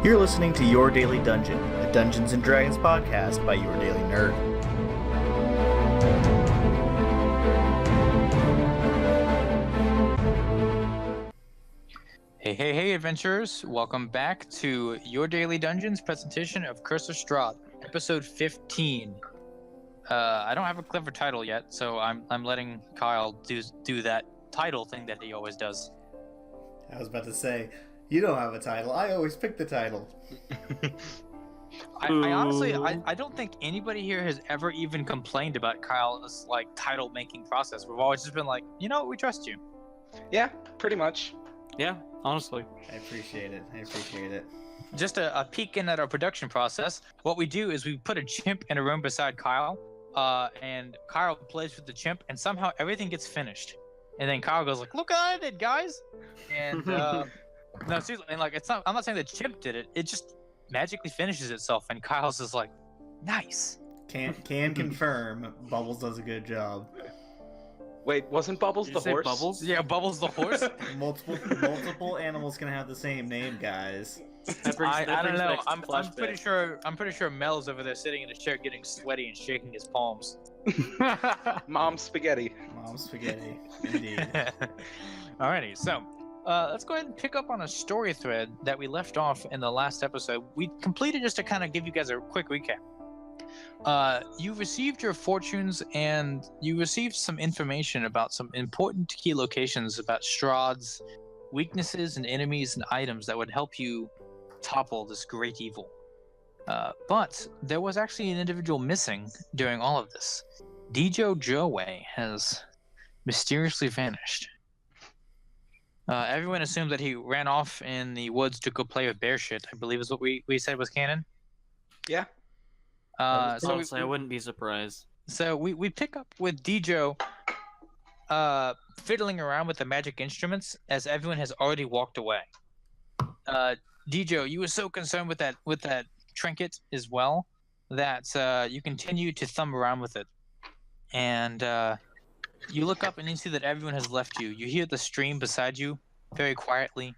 You're listening to Your Daily Dungeon, a Dungeons & Dragons podcast by Your Daily Nerd. Hey, adventurers! Welcome back to Your Daily Dungeons presentation of Curse of Strahd, episode 15. I don't have a clever title yet, so I'm letting Kyle do that title thing that he always does. I was about to say, you don't have a title. I always pick the title. I honestly don't think anybody here has ever even complained about Kyle's title making process. We've always just been like, we trust you. Yeah, pretty much. Yeah, honestly. I appreciate it. Just a peek in at our production process. What we do is we put a chimp in a room beside Kyle, and Kyle plays with the chimp, and somehow everything gets finished. And then Kyle goes like, "Look what I did, guys!" And no, seriously, and it's not. I'm not saying the chimp did it. It just magically finishes itself, and Kyle's just like, "Nice." Can confirm, Bubbles does a good job. Wait, wasn't Bubbles the horse? Bubbles? Yeah, Bubbles the horse. multiple animals can have the same name, guys. I don't know. I'm pretty sure Mel's over there sitting in a chair getting sweaty and shaking his palms. Mom spaghetti. Indeed. Alrighty, so let's go ahead and pick up on a story thread that we left off in the last episode. We completed, just to kind of give you guys a quick recap. You received your fortunes, and you received some information about some important key locations about Strahd's weaknesses and enemies and items that would help you topple this great evil. But there was actually an individual missing during all of this. Dijo Joey has mysteriously vanished. Everyone assumed that he ran off in the woods to go play with bear shit, I believe is what we said was canon. Yeah. Honestly, I wouldn't be surprised. So we pick up with Dijo fiddling around with the magic instruments as everyone has already walked away. Dijo, you were so concerned with that trinket as well that you continue to thumb around with it. And you look up and you see that everyone has left you. You hear the stream beside you very quietly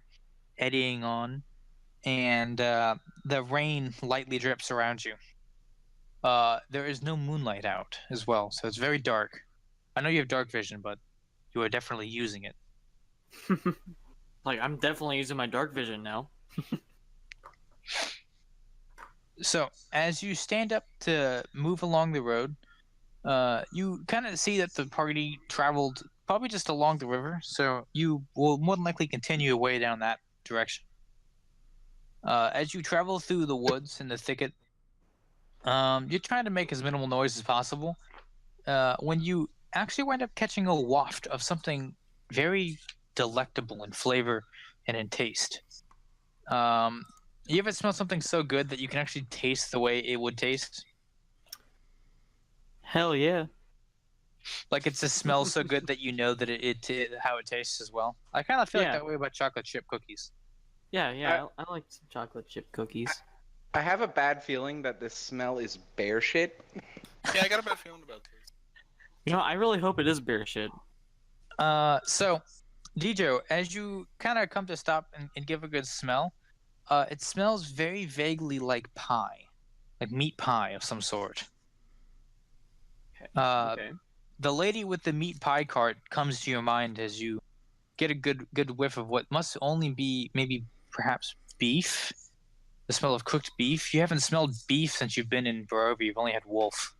eddying on, and the rain lightly drips around you. There is no moonlight out as well, so it's very dark. I know you have dark vision, but you are definitely using it. I'm definitely using my dark vision now. So, as you stand up to move along the road, you kind of see that the party traveled probably just along the river, so you will more than likely continue away down that direction. As you travel through the woods and the thicket, you're trying to make as minimal noise as possible. When you actually wind up catching a waft of something very delectable in flavor and in taste. You ever smell something so good that you can actually taste the way it would taste? Hell yeah. It just smells so good that you know that how it tastes as well. I kind of feel like Yeah. that way about chocolate chip cookies. Yeah, I like some chocolate chip cookies. I have a bad feeling that this smell is bear shit. Yeah, I got a bad feeling about this. I really hope it is bear shit. So, Dijo, as you kind of come to stop and give a good smell, it smells very vaguely like pie, like meat pie of some sort. Okay. The lady with the meat pie cart comes to your mind as you get a good whiff of what must only be perhaps beef. The smell of cooked beef. You haven't smelled beef since you've been in Barovia. You've only had wolf.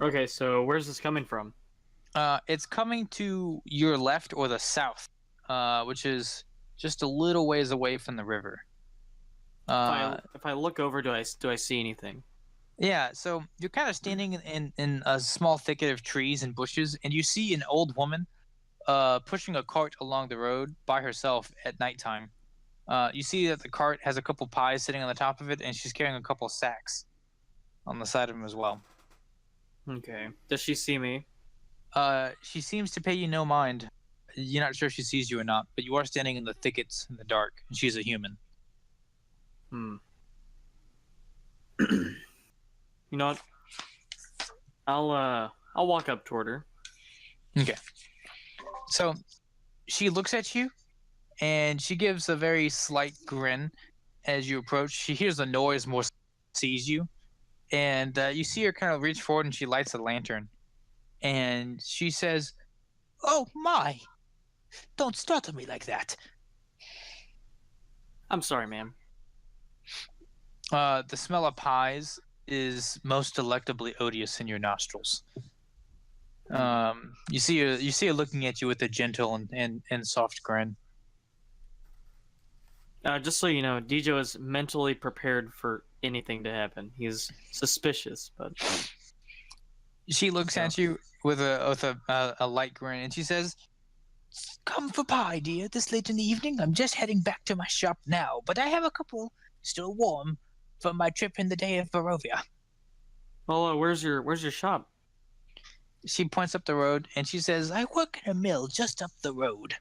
Okay, so where's this coming from? It's coming to your left or the south, which is just a little ways away from the river. If I look over, do I see anything? Yeah, so you're kind of standing in a small thicket of trees and bushes, and you see an old woman pushing a cart along the road by herself at nighttime. You see that the cart has a couple pies sitting on the top of it, and she's carrying a couple sacks on the side of them as well. Okay. Does she see me? She seems to pay you no mind. You're not sure if she sees you or not, but you are standing in the thickets in the dark, and she's a human. You know what? I'll walk up toward her. Okay. So she looks at you, and she gives a very slight grin as you approach. She hears a noise, more sees you, and you see her kind of reach forward and she lights a lantern, and she says, "Oh my! Don't startle me like that." I'm sorry, ma'am. The smell of pies is most delectably odious in your nostrils. You see her looking at you with a gentle and soft grin. Just so you know, Dijo is mentally prepared for anything to happen. He's suspicious, but She looks at you with a light grin, and she says, "Come for pie, dear, this late in the evening? I'm just heading back to my shop now, but I have a couple still warm from my trip in the day of Barovia." well, where's your shop? She points up the road, and she says, "I work in a mill just up the road."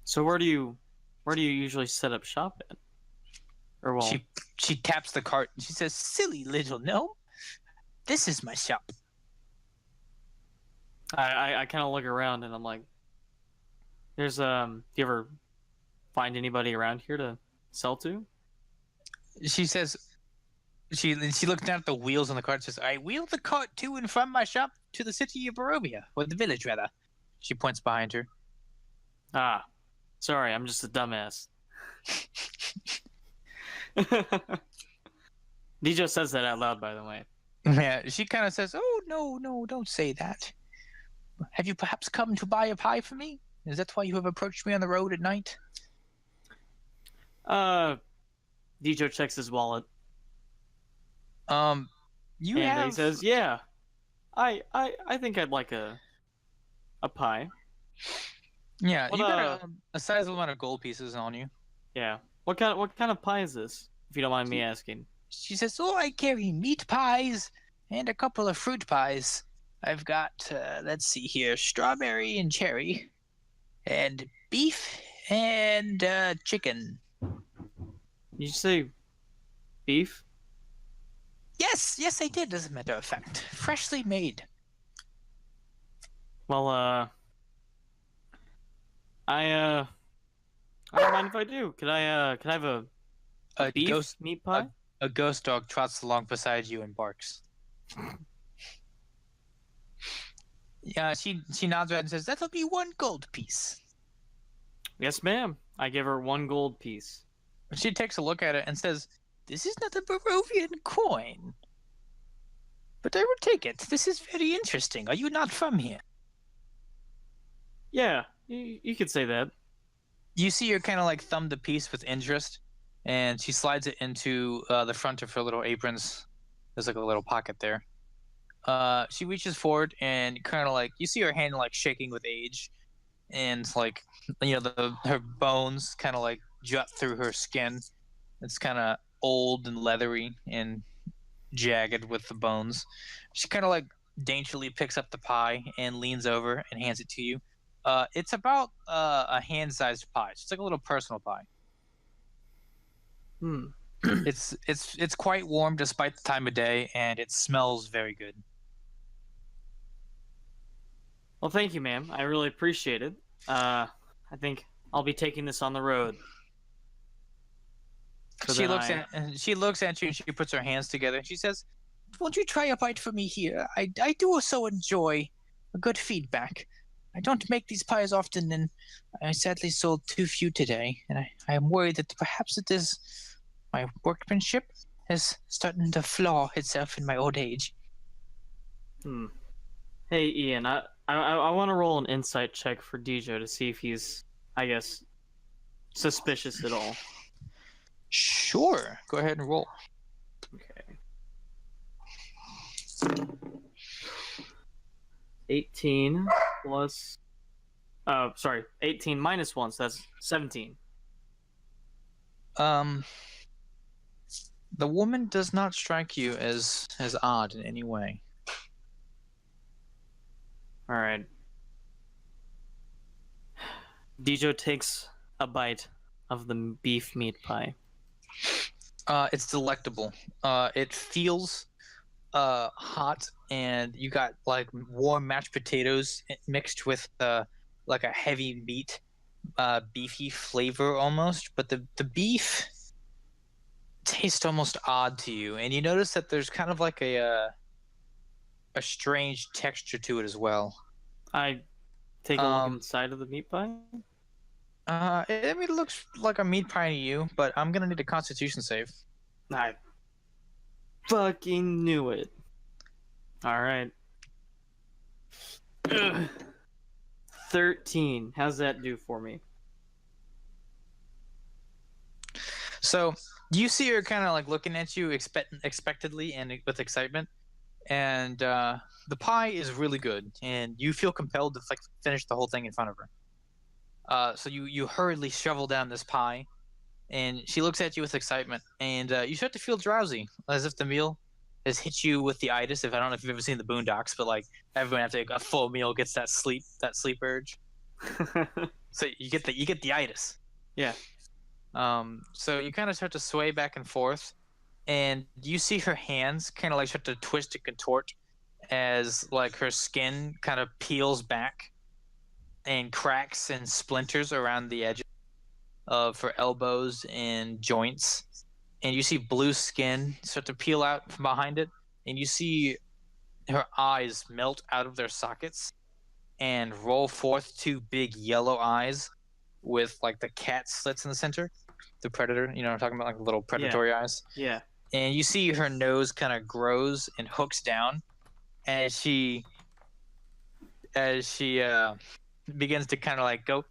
So where do you usually set up shop at? Or well, She taps the cart, and she says, "Silly little gnome, this is my shop." I kind of look around and I'm like, "There's do you ever find anybody around here to sell to?" She says, she looks down at the wheels on the cart and says, "I wheel the cart to and from my shop to the city of Barovia, or the village rather." She points behind her. Ah, sorry, I'm just a dumbass. Dijo says that out loud, by the way. Yeah, she kind of says, "Oh, no, don't say that. Have you perhaps come to buy a pie for me? Is that why you have approached me on the road at night?" Dijo checks his wallet. You and have... he says, "Yeah, I think I'd like a pie." Yeah, What, you got a sizable amount of gold pieces on you. Yeah. What kind of pie is this, if you don't mind me asking? She says, "Oh, I carry meat pies and a couple of fruit pies. I've got, let's see here, strawberry and cherry, and beef and chicken." Did you say beef? Yes, I did, as a matter of fact. Freshly made. Well, I don't mind if I do. Could I have a beef ghost meat pie? A ghost dog trots along beside you and barks. Yeah, she nods her head and says, "That'll be 1 gold piece." Yes, ma'am. I give her 1 gold piece. She takes a look at it and says, "This is not a Barovian coin, but I will take it. This is very interesting. Are you not from here?" Yeah, you could say that. You see her kind of like thumb the piece with interest, and she slides it into the front of her little aprons. There's like a little pocket there. She reaches forward and kind of like, you see her hand like shaking with age, and like, you know, her bones kind of like jut through her skin. It's kind of old and leathery and jagged with the bones. She kind of like daintily picks up the pie and leans over and hands it to you. It's about a hand-sized pie. It's like a little personal pie. It's quite warm despite the time of day, and it smells very good. Well, thank you, ma'am. I really appreciate it. I think I'll be taking this on the road. So She looks at you and she puts her hands together. She says, "Won't you try a bite for me here? I do so enjoy a good feedback. I don't make these pies often, and I sadly sold too few today, and I am worried that perhaps it is my workmanship is starting to flaw itself in my old age." Hey, Ian, I want to roll an insight check for Dijo to see if he's, I guess, suspicious at all. Sure. Go ahead and roll. Okay. 18 plus... 18 minus 1, so that's 17. The woman does not strike you as odd in any way. All right. Dijo takes a bite of the beef meat pie. It's delectable. It feels hot, and you got like warm mashed potatoes mixed with like a heavy meat, beefy flavor almost, but the beef tastes almost odd to you, and you notice that there's kind of like a strange texture to it as well. I take a look inside of the meat pie. I mean, it looks like a meat pie to you, but I'm gonna need a Constitution save. I fucking knew it. All right. Ugh. 13. How's that do for me? So you see her kind of like looking at you expectantly and with excitement, and the pie is really good, and you feel compelled to like finish the whole thing in front of her. So you hurriedly shovel down this pie, and she looks at you with excitement, and you start to feel drowsy, as if the meal has hit you with the itis. If I don't know if you've ever seen the Boondocks, but like everyone after a full meal gets that sleep urge. So you get the itis. Yeah. So you kind of start to sway back and forth, and you see her hands kind of like start to twist and contort as like her skin kind of peels back and cracks and splinters around the edges of her elbows and joints. And you see blue skin start to peel out from behind it, and you see her eyes melt out of their sockets and roll forth two big yellow eyes with like the cat slits in the center. The predator, you know what I'm talking about, like little predatory eyes. Yeah. And you see her nose kind of grows and hooks down as she begins to kind of like go,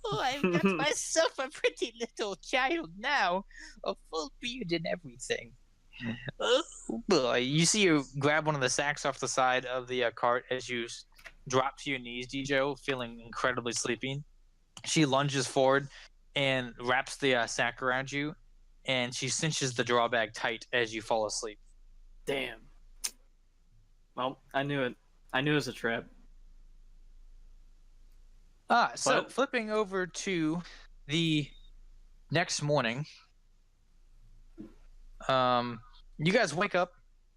oh, I've got myself a pretty little child now, a full beard and everything. Oh boy! You see her grab one of the sacks off the side of the cart as you drop to your knees, Dijo, feeling incredibly sleepy. She lunges forward and wraps the sack around you, and she cinches the drawbag tight as you fall asleep. Damn. Well, I knew it. I knew it was a trap. So flipping over to the next morning, you guys wake up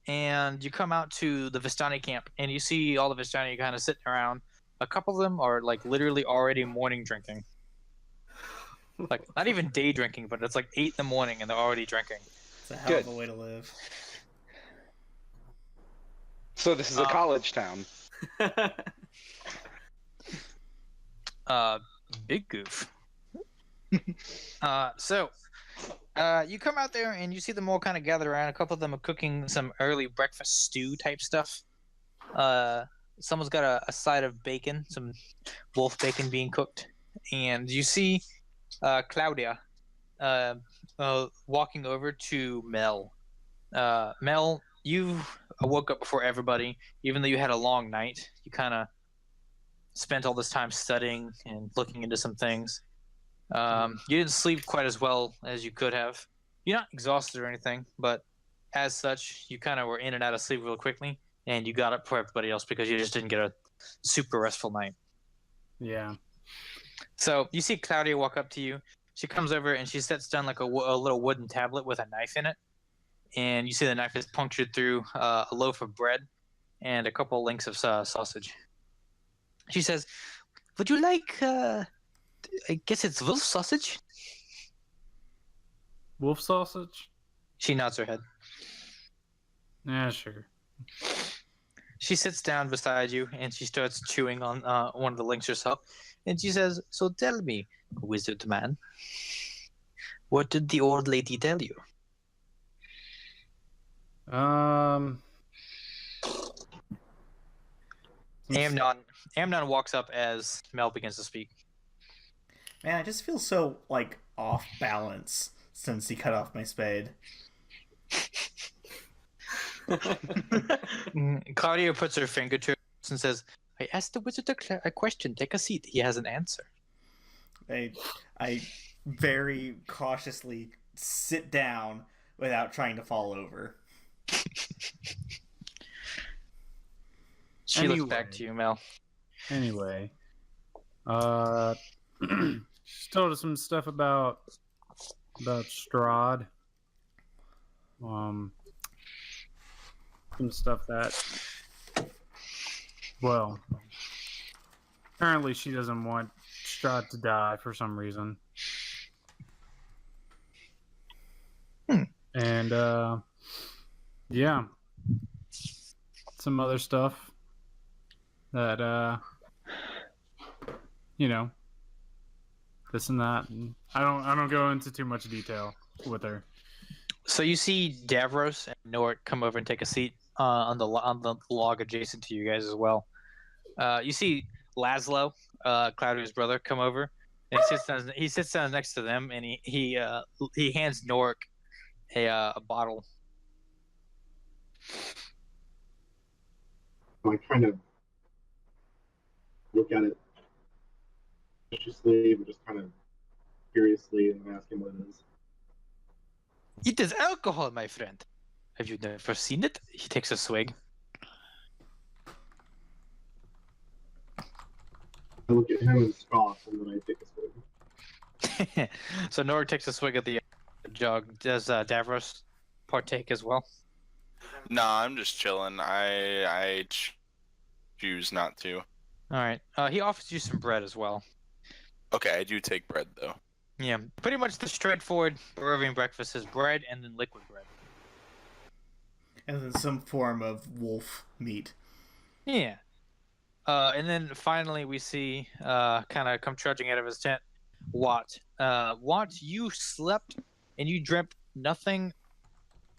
and you come out to the Vistani camp, and you see all the Vistani kind of sitting around. A couple of them are like literally already morning drinking. Like not even day drinking, but it's like 8 in the morning and they're already drinking. It's a hell of a way to live. So this is a college town. Big goof. So you come out there and you see them all kind of gathered around. A couple of them are cooking some early breakfast stew type stuff. Someone's got a side of bacon, some wolf bacon being cooked, and you see Claudia walking over to Mel. Mel, you woke up before everybody, even though you had a long night. You kind of spent all this time studying and looking into some things. You didn't sleep quite as well as you could have. You're not exhausted or anything, but as such, you kind of were in and out of sleep real quickly, and you got up for everybody else because you just didn't get a super restful night. Yeah. So you see Claudia walk up to you. She comes over and she sets down like a little wooden tablet with a knife in it, and you see the knife is punctured through a loaf of bread and a couple links of sausage. She says, "Would you like, I guess it's wolf sausage?" Wolf sausage? She nods her head. Yeah, sure. She sits down beside you and she starts chewing on one of the links herself. And she says, "So tell me, wizard man, what did the old lady tell you?" Amnon walks up as Mel begins to speak. Man, I just feel so, like, off balance since he cut off my spade. Claudia puts her finger to her lips and says, "I asked the wizard a question. Take a seat. He has an answer." I very cautiously sit down without trying to fall over. She looks back to you, Mel. Anyway, she told us some stuff about Strahd. Some stuff that, well, Apparently, she doesn't want Strahd to die for some reason. And yeah, some other stuff that you know, this and that. And I don't go into too much detail with her. So you see Davros and Nort come over and take a seat on the log adjacent to you guys as well. You see Laszlo, Claudia's brother, come over, and he sits down next to them, and he hands Nort a bottle. I kind of look at it suspiciously, but just kind of curiously, and ask him what it is. It is alcohol, my friend. Have you never seen it? He takes a swig. I look at him and scoff, and then I take a swig. So Nora takes a swig of the jug. Does Davros partake as well? Nah, I'm just chilling. I choose not to. All right. He offers you some bread as well. Okay, I do take bread though. Yeah, pretty much the straightforward Barovian breakfast is bread and then liquid bread. And then some form of wolf meat. Yeah. And then finally we see kind of come trudging out of his tent, Watt. Watt, you slept and you dreamt nothing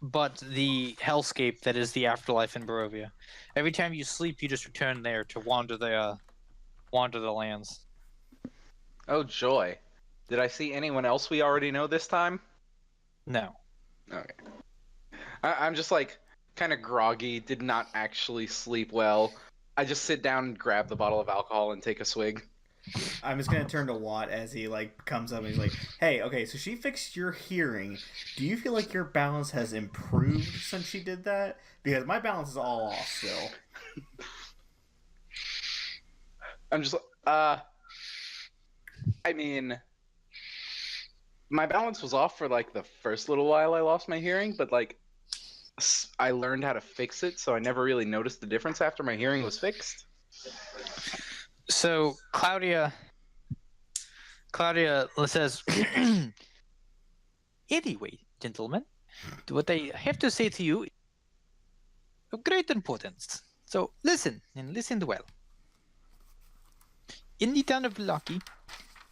but the hellscape that is the afterlife in Barovia. Every time you sleep, you just return there to wander the lands. Oh joy! Did I see anyone else we already know this time? No. Okay. I'm just like kind of groggy. Did not actually sleep well. I just sit down and grab the bottle of alcohol and take a swig. I'm just gonna turn to Watt as he like comes up and he's like, "Hey, okay, so she fixed your hearing. Do you feel like your balance has improved since she did that? Because my balance is all off still." I'm just I mean, my balance was off for like the first little while I lost my hearing, but like I learned how to fix it, so I never really noticed the difference after my hearing was fixed. So Claudia says, "Anyway, gentlemen, what I have to say to you is of great importance. So listen, and listen well. In the town of Villaki,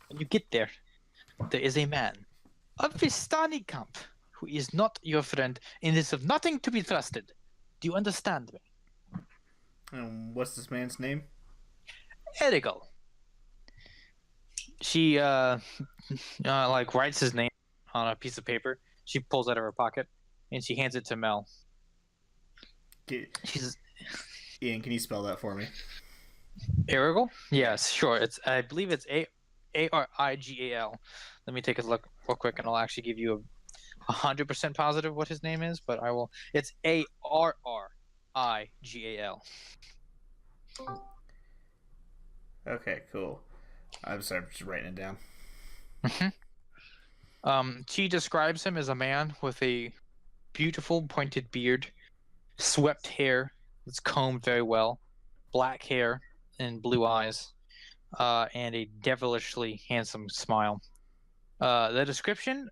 when you get there, there is a man of Vistani camp who is not your friend and is of nothing to be trusted. Do you understand me? What's this man's name? Erigal." She like writes his name on a piece of paper. She pulls out of her pocket and she hands it to Mel. She's Ian, can you spell that for me? Erigal? Yes, sure. I believe it's Arigal. Let me take a look real quick, and I'll actually give you 100% positive what his name is. But I will. It's Arrigal. Okay, cool. I'm sorry, I'm just writing it down. She describes him as a man with a beautiful pointed beard, swept hair that's combed very well, black hair and blue eyes, and a devilishly handsome smile. The description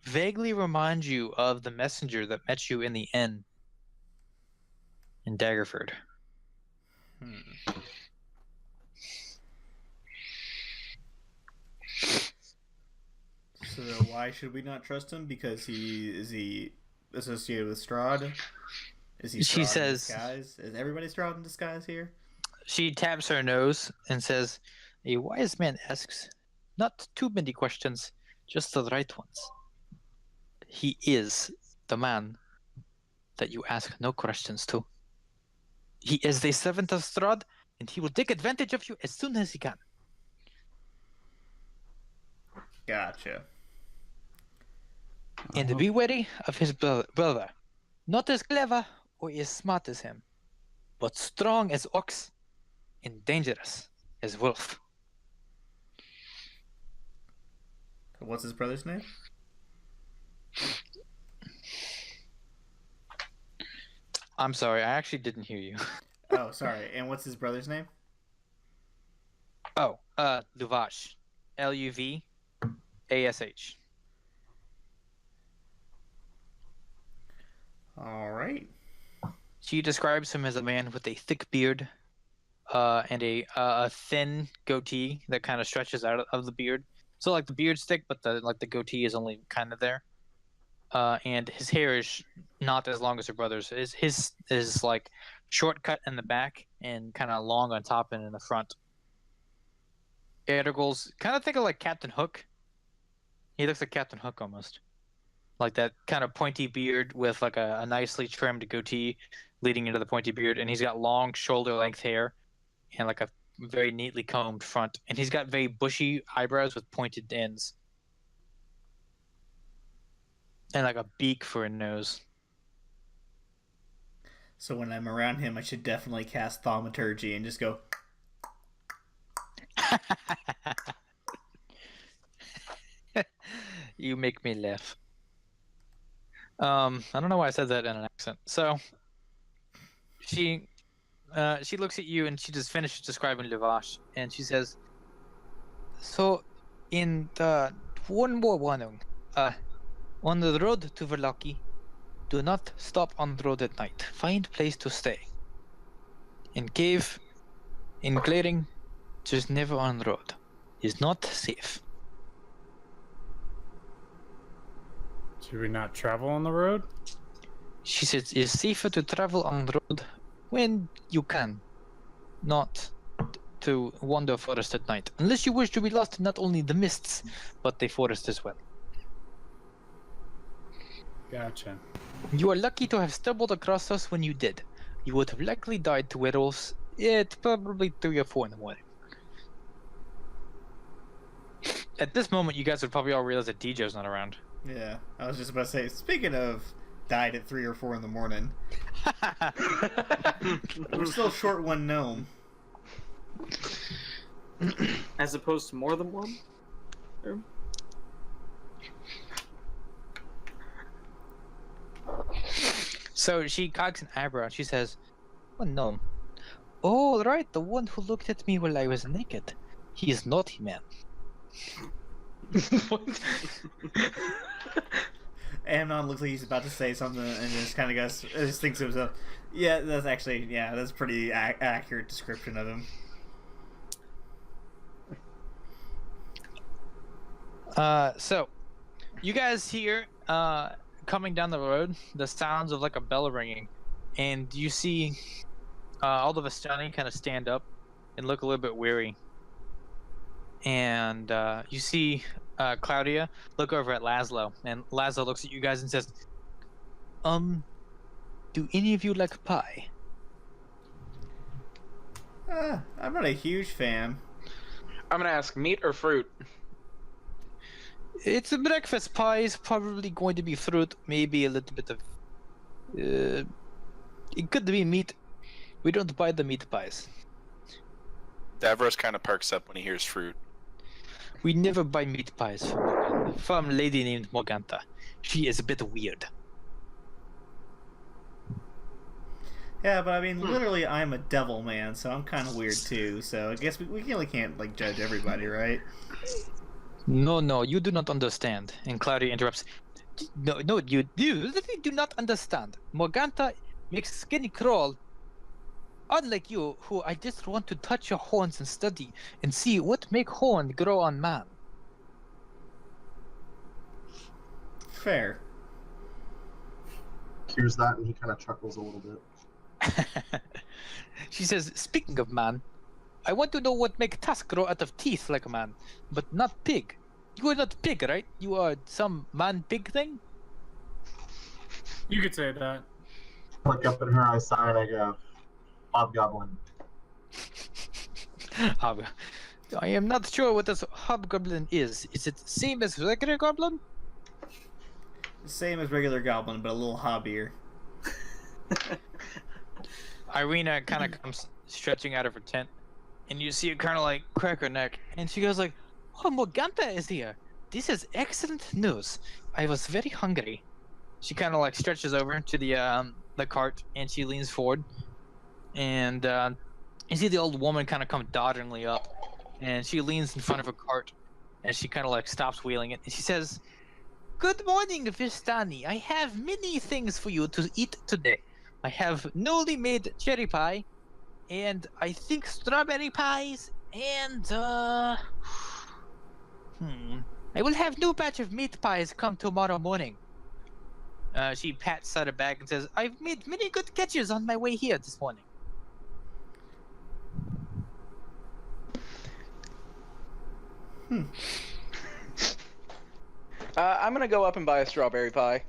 vaguely reminds you of the messenger that met you in the inn in Daggerford. So why should we not trust him? Because is he associated with Strahd? Is he Strahd She says, in disguise? Is everybody Strahd in disguise here? She taps her nose and says, "A wise man asks not too many questions, just the right ones. He is the man that you ask no questions to. He is the servant of Strahd, and he will take advantage of you as soon as he can." Gotcha. And be wary of his brother. Not as clever or as smart as him, but strong as ox and dangerous as wolf. What's his brother's name? I'm sorry, I actually didn't hear you. Oh, sorry. And what's his brother's name? Oh, Luvash. Luvash. All right. She describes him as a man with a thick beard, and a thin goatee that kind of stretches out of the beard. So like the beard's thick, but the goatee is only kind of there. And his hair is not as long as her brother's. His is like short cut in the back and kind of long on top and in the front. Aragorn's kind of think of like Captain Hook. He looks like Captain Hook almost. Like that kind of pointy beard with like a nicely trimmed goatee leading into the pointy beard, and he's got long shoulder length hair and like a very neatly combed front, and he's got very bushy eyebrows with pointed ends and like a beak for a nose. So when I'm around him, I should definitely cast Thaumaturgy and just go. You make me laugh. I don't know why I said that in an accent. So she looks at you and she just finishes describing Luvash, and she says, "So, in the one more warning, on the road to Verloki, do not stop on the road at night. Find place to stay. In cave, in clearing, just never on the road. It's not safe." Should we not travel on the road? She says it's safer to travel on the road when you can, not to wander forest at night, unless you wish to be lost in not only the mists, but the forest as well. Gotcha. You are lucky to have stumbled across us when you did. You would have likely died to werewolves at probably 3 or 4 in the morning. At this moment, you guys would probably all realize that Dijo's not around. Yeah, I was just about to say. Speaking of, died at 3 or 4 in the morning. We're still short one gnome. As opposed to more than one? So she cocks an eyebrow and she says, "Oh no. Oh, right, the one who looked at me while I was naked. He is naughty man." What? Amnon looks like he's about to say something and just kind of just thinks to himself, yeah, that's a pretty accurate description of him. So you guys hear coming down the road the sounds of like a bell ringing, and you see all the Vistani kind of stand up and look a little bit weary, and you see Claudia look over at Laszlo, and Laszlo looks at you guys and says, do any of you like pie?" I'm not a huge fan. I'm gonna ask meat or fruit. It's a breakfast pie. Is probably going to be fruit, maybe a little bit of it could be meat. We don't buy the meat pies. Davros kind of perks up when he hears fruit. We never buy meat pies from a lady named Morganta. She is a bit weird. Yeah, but I mean, literally, I'm a devil man, so I'm kind of weird too. So I guess we really can't like judge everybody, right? No, you do not understand. And Claudia interrupts. No, you do not understand. Morganta makes skin crawl. Unlike you, who I just want to touch your horns and study and see what make horn grow on man. Fair. Hears that and he kind of chuckles a little bit. She says, "Speaking of man, I want to know what make tusk grow out of teeth like a man, but not pig. You are not pig, right? You are some man-pig thing?" You could say that. Look up at her, I sigh and I go, Hobgoblin. I am not sure what this hobgoblin is. Is it the same as regular goblin? Same as regular goblin, but a little hobbier. Irina kind of comes stretching out of her tent, and you see her kind of like crack her neck, and she goes like, "Oh, Morganta is here. This is excellent news. I was very hungry." She kind of like stretches over to the cart, and she leans forward, and you see the old woman kind of come dodderingly up, and she leans in front of a cart, and she kind of like stops wheeling it, and she says, "Good morning, Vistani. I have many things for you to eat today. I have newly made cherry pie, and I think strawberry pies, and I will have new batch of meat pies come tomorrow morning." She pats out a bag and says, "I've made many good catches on my way here this morning." I'm gonna go up and buy a strawberry pie.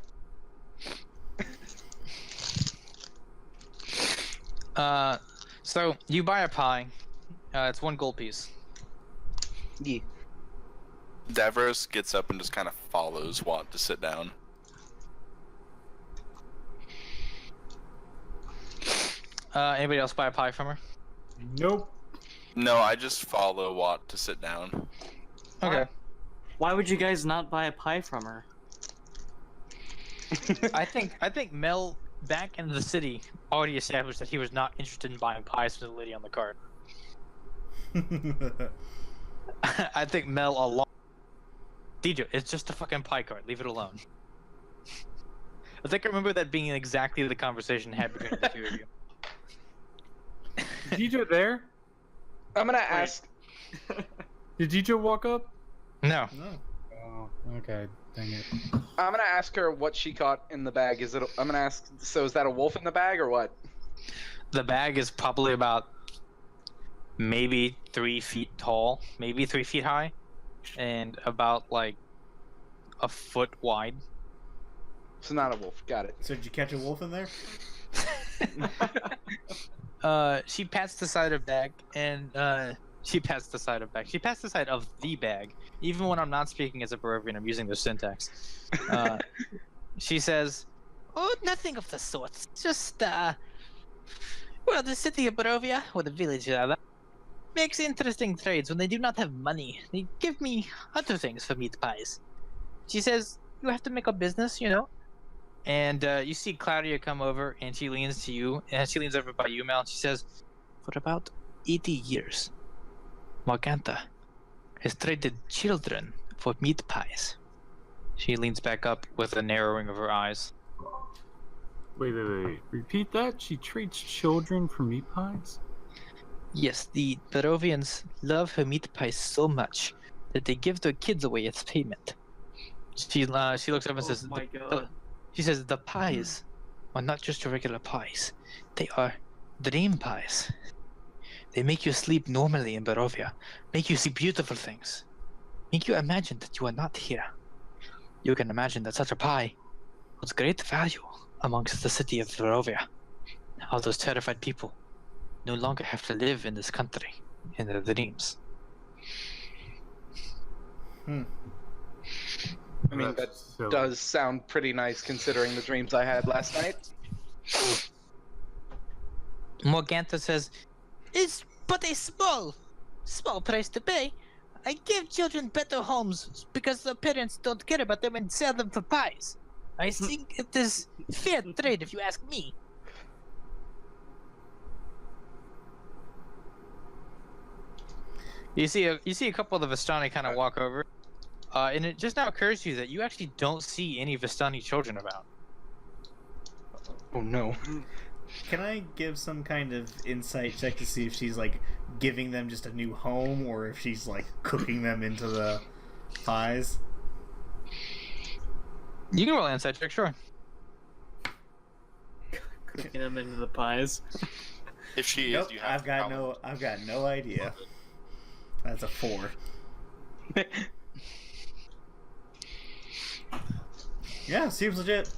So you buy a pie. It's 1 gold piece. Yeah. Davros gets up and just kind of follows Watt to sit down. Anybody else buy a pie from her? Nope. No, I just follow Watt to sit down. Okay. Why would you guys not buy a pie from her? I think Mel back in the city already established that he was not interested in buying pies from the lady on the cart. I think Mel alone. Dijo, it's just a fucking pie cart. Leave it alone. I think I remember that being exactly the conversation had between the two of you. Is Dijo there? I'm gonna ask. Did Dijo walk up? No. No. Oh, okay. Dang it. I'm gonna ask her what she caught in the bag. I'm gonna ask. So is that a wolf in the bag or what? The bag is probably about maybe 3 feet tall, maybe 3 feet high, and about like a foot wide. It's not a wolf. Got it. So did you catch a wolf in there? She pats the side of bag, and she pats the side of bag. She pats the side of the bag. Even when I'm not speaking as a Barovian, I'm using the syntax. She says, "Oh, nothing of the sort. Just, well, the city of Barovia, or the village rather, makes interesting trades when they do not have money. They give me other things for meat pies." She says, "You have to make a business, you know." And you see Claudia come over, and she leans to you, and she leans over by you, Mel, and she says, "For about 80 years, Morgantha has traded children for meat pies." She leans back up with a narrowing of her eyes. Wait. Repeat that? She treats children for meat pies? Yes, the Barovians love her meat pies so much that they give their kids away as payment. She looks up and says, my god. She says, "The pies are not just your regular pies. They are dream pies. They make you sleep normally in Barovia, make you see beautiful things, make you imagine that you are not here. You can imagine that such a pie holds great value amongst the city of Barovia. All those terrified people no longer have to live in this country in their dreams." I mean, that That's silly. does sound pretty nice considering the dreams I had last night. Morgantha says, "It's but a small price to pay. I give children better homes because their parents don't care about them and sell them for pies. I think it is fair trade if you ask me." You see a couple of the Vistani kind of walk over, and it just now occurs to you that you actually don't see any Vistani children about. Oh no. Can I give some kind of insight check to see if she's like giving them just a new home or if she's like cooking them into the pies? You can roll an insight check, sure. Cooking them into the pies. If she Nope, is, you have I've got no idea. That's a 4. Yeah, seems legit.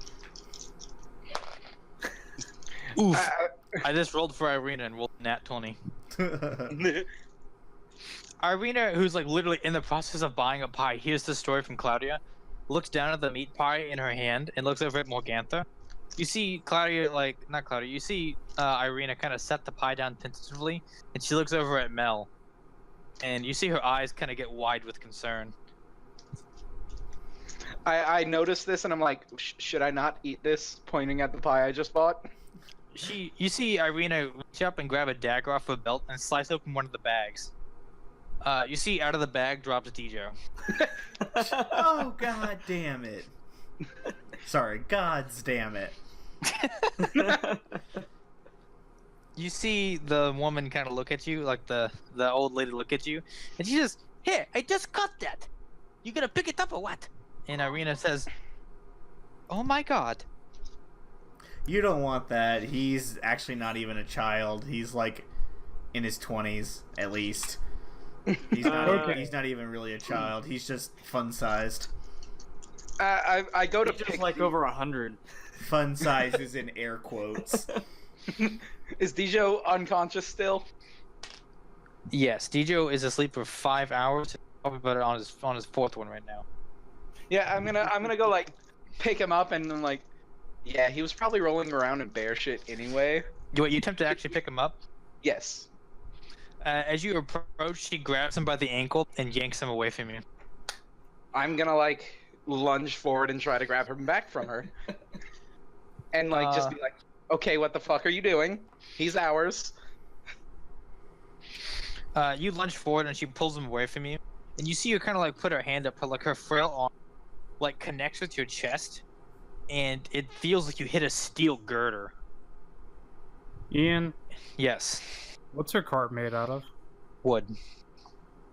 Oof. I just rolled for Irina and rolled nat 20. Irina, who's like literally in the process of buying a pie, hears the story from Claudia, looks down at the meat pie in her hand, and looks over at Morgantha. You see you see Irina kind of set the pie down tentatively, and she looks over at Mel, and you see her eyes kind of get wide with concern. I noticed this and I'm like, should I not eat this? Pointing at the pie I just bought. You see Irina reach up and grab a dagger off her belt and slice open one of the bags. You see out of the bag drops Dijo. Oh, god damn it. Sorry, gods damn it. You see the woman kind of look at you, like the old lady look at you, and she says, "Here, I just got that. You gonna pick it up or what?" And Irina says, "Oh my god." You don't want that. He's actually not even a child. He's like in his 20s, at least. He's not, Okay. he's not even really a child. He's just fun-sized. I go to He's pick just like the- over 100. Fun-sized is in air quotes. Is Dijo unconscious still? Yes, Dijo is asleep for 5 hours. Probably about on his fourth one right now. Yeah, I'm gonna go like pick him up and then like, yeah, he was probably rolling around in bear shit anyway. You attempt to actually pick him up. Yes. As you approach, she grabs him by the ankle and yanks him away from you. I'm gonna like lunge forward and try to grab him back from her. And like just be like, okay, what the fuck are you doing? He's ours. You lunge forward and she pulls him away from you, and you see her kind of like put her hand up, like her frail arm, like connects with your chest, and it feels like you hit a steel girder. Ian, Yes, what's her cart made out of? wood.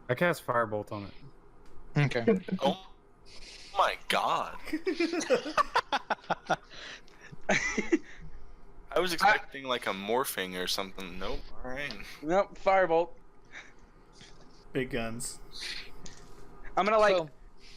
I cast Firebolt on it. Okay. Oh my god. I was expecting like a morphing or something. Nope. Alright. Nope, firebolt. Big guns. I'm gonna like So,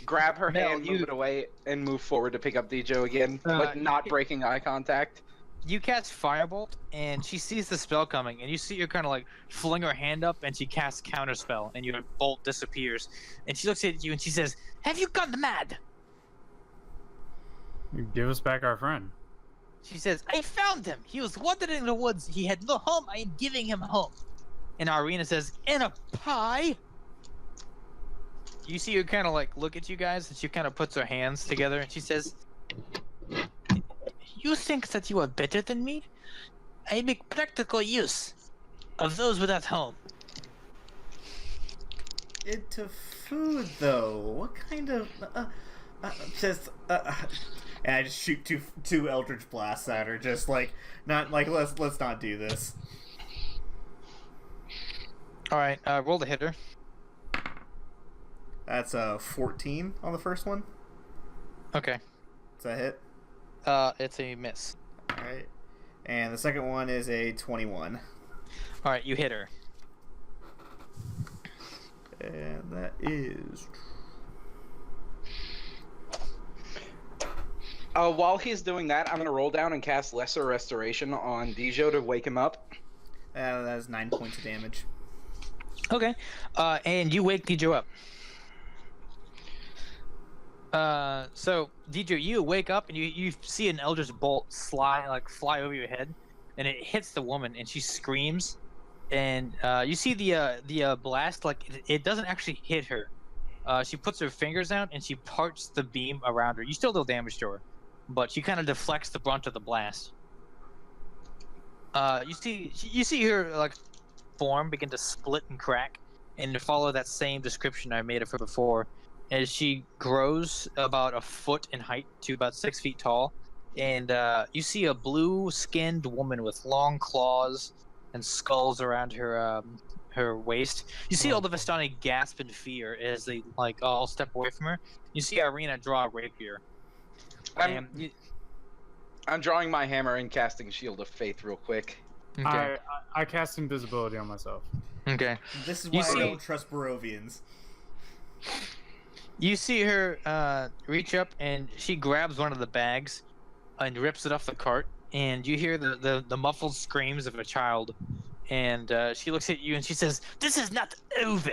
grab her Mel, hand, you- move it away, and move forward to pick up Dijo again, but not breaking eye contact. you cast Firebolt, and she sees the spell coming, and you see her kind of like fling her hand up, and she casts Counterspell, and your bolt disappears. And she looks at you, and she says, "Have you gone mad?" Give us back our friend. She says, "I found him. He was wandering in the woods. He had no home. I am giving him a home." And Irina says, "In a pie?" You see her kind of like look at you guys, and she kind of puts her hands together, and she says, "You think that you are better than me? I make practical use of those without home." Into food, though. What kind of... and I just shoot two Eldritch Blasts at her, just like, not like, let's not do this. All right, roll to hit her. That's a 14 on the first one. Okay. Does that hit? It's a miss. Alright. And the second one is a 21. All right, you hit her. And that is... While he's doing that, I'm gonna roll down and cast Lesser Restoration on Dijo to wake him up. that is 9 points of damage. Okay. And you wake Dijo up. So Dijo, you wake up and you see an Eldritch Bolt fly over your head, and it hits the woman, and she screams. And you see the blast, like it doesn't actually hit her. She puts her fingers out and she parts the beam around her. You still do damage to her, but she kind of deflects the brunt of the blast. You see her like form begin to split and crack, and to follow that same description I made of her before, as she grows about a foot in height to about 6 feet tall, and you see a blue-skinned woman with long claws and skulls around her waist. You see all the Vistani gasp in fear as they like all step away from her. You see Irina draw a rapier. I'm drawing my hammer and casting Shield of Faith real quick. Okay. I cast Invisibility on myself. Okay. This is You why see- I don't trust Barovians. You see her reach up, and she grabs one of the bags and rips it off the cart, and you hear the muffled screams of a child, and she looks at you and she says, "This is not over,"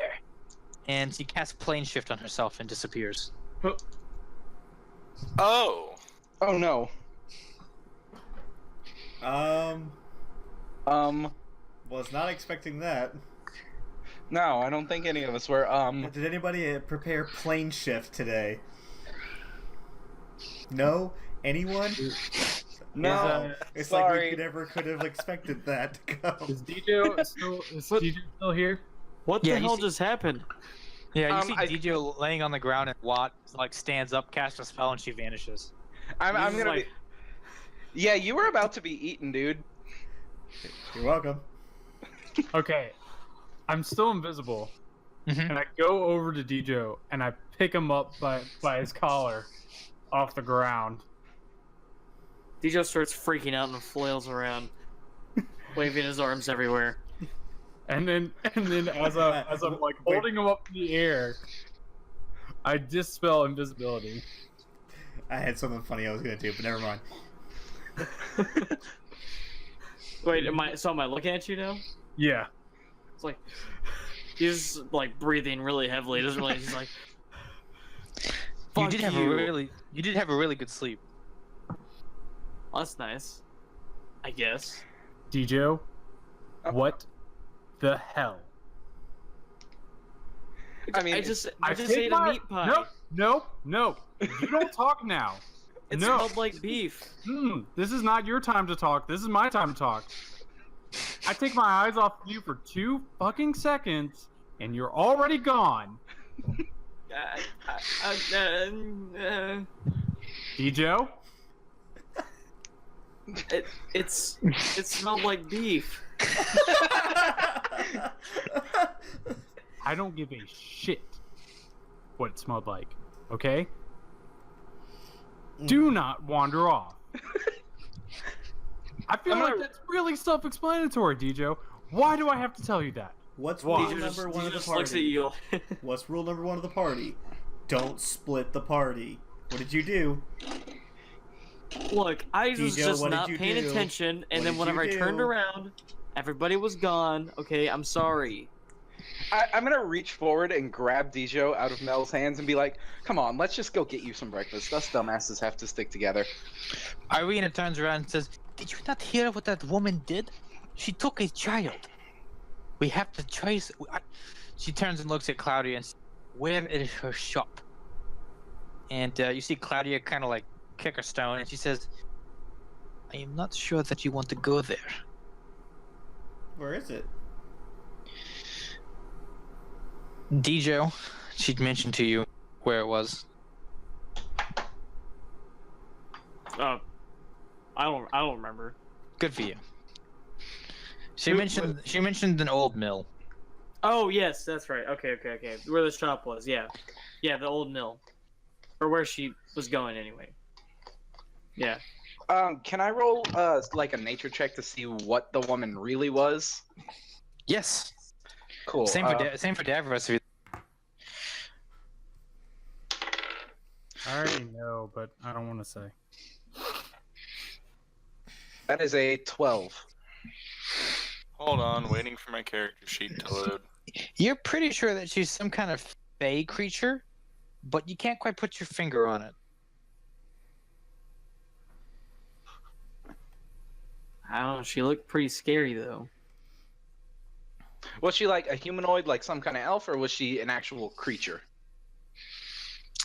and she casts Plane Shift on herself and disappears. Oh. Oh no. Was not expecting that. No, I don't think any of us were. Did anybody prepare plane shift today? No? Anyone? No. It's sorry. like we never could have expected that to go. Is Dijo still here? What Yeah, the you hell see- just happened? Yeah, you see I- Dijo laying on the ground and Watt like stands up, casts a spell, and she vanishes. I'm He's gonna like- be. Yeah, you were about to be eaten, dude. You're welcome. Okay, I'm still invisible, Mhm. and I go over to Dijo and I pick him up by his collar off the ground. Dijo starts freaking out and flails around, waving his arms everywhere. And then as I'm like Wait. holding him up in the air, I dispel invisibility. I had something funny I was gonna do, but never mind. Wait, am I looking at you now? Yeah. It's like he's like breathing really heavily. He doesn't really. He's like, You "Fuck did have a really good sleep. Well, that's nice. I guess. Dijo, what the hell? I mean, I just take ate a meat pie. No. You don't talk now. It No. smelled like beef. This is not your time to talk. This is my time to talk. I take my eyes off you for 2 fucking seconds, and you're already gone. Dijo? It smelled like beef. I don't give a shit what it smelled like, okay? Do not wander off. I feel I'm like gonna- that's really self-explanatory, Dijo. Why do I have to tell you that? What's Why? rule number one of the Just looks at party? you. What's rule number one of the party? Don't split the party. What did you do? Look, I was Dijo, just what did not you paying do? attention, and What then did whenever I you turned do? around, everybody was gone. Okay, I'm sorry. I'm gonna reach forward and grab Dijo out of Mel's hands and be like, "Come on, let's just go get you some breakfast. Us dumbasses have to stick together." Irina turns around and says, "Did you not hear what that woman did? She took a child. We have to trace." She turns and looks at Claudia and says, "Where is her shop?" And you see Claudia kind of like kick a stone, and she says, "I am not sure that you want to go there." Where is it? Dijo, she'd mentioned to you where it was. I don't remember. Good for you. She mentioned an old mill. Oh yes, that's right. Okay. Where the shop was, yeah, the old mill, or where she was going anyway. Yeah. Can I roll like a nature check to see what the woman really was? Yes. Cool. Same for Davros. I already know, but I don't want to say. That is a 12. Hold on, waiting for my character sheet to load. You're pretty sure that she's some kind of fey creature, but you can't quite put your finger on it. I don't know. She looked pretty scary though. Was she like a humanoid, like some kind of elf, or was she an actual creature?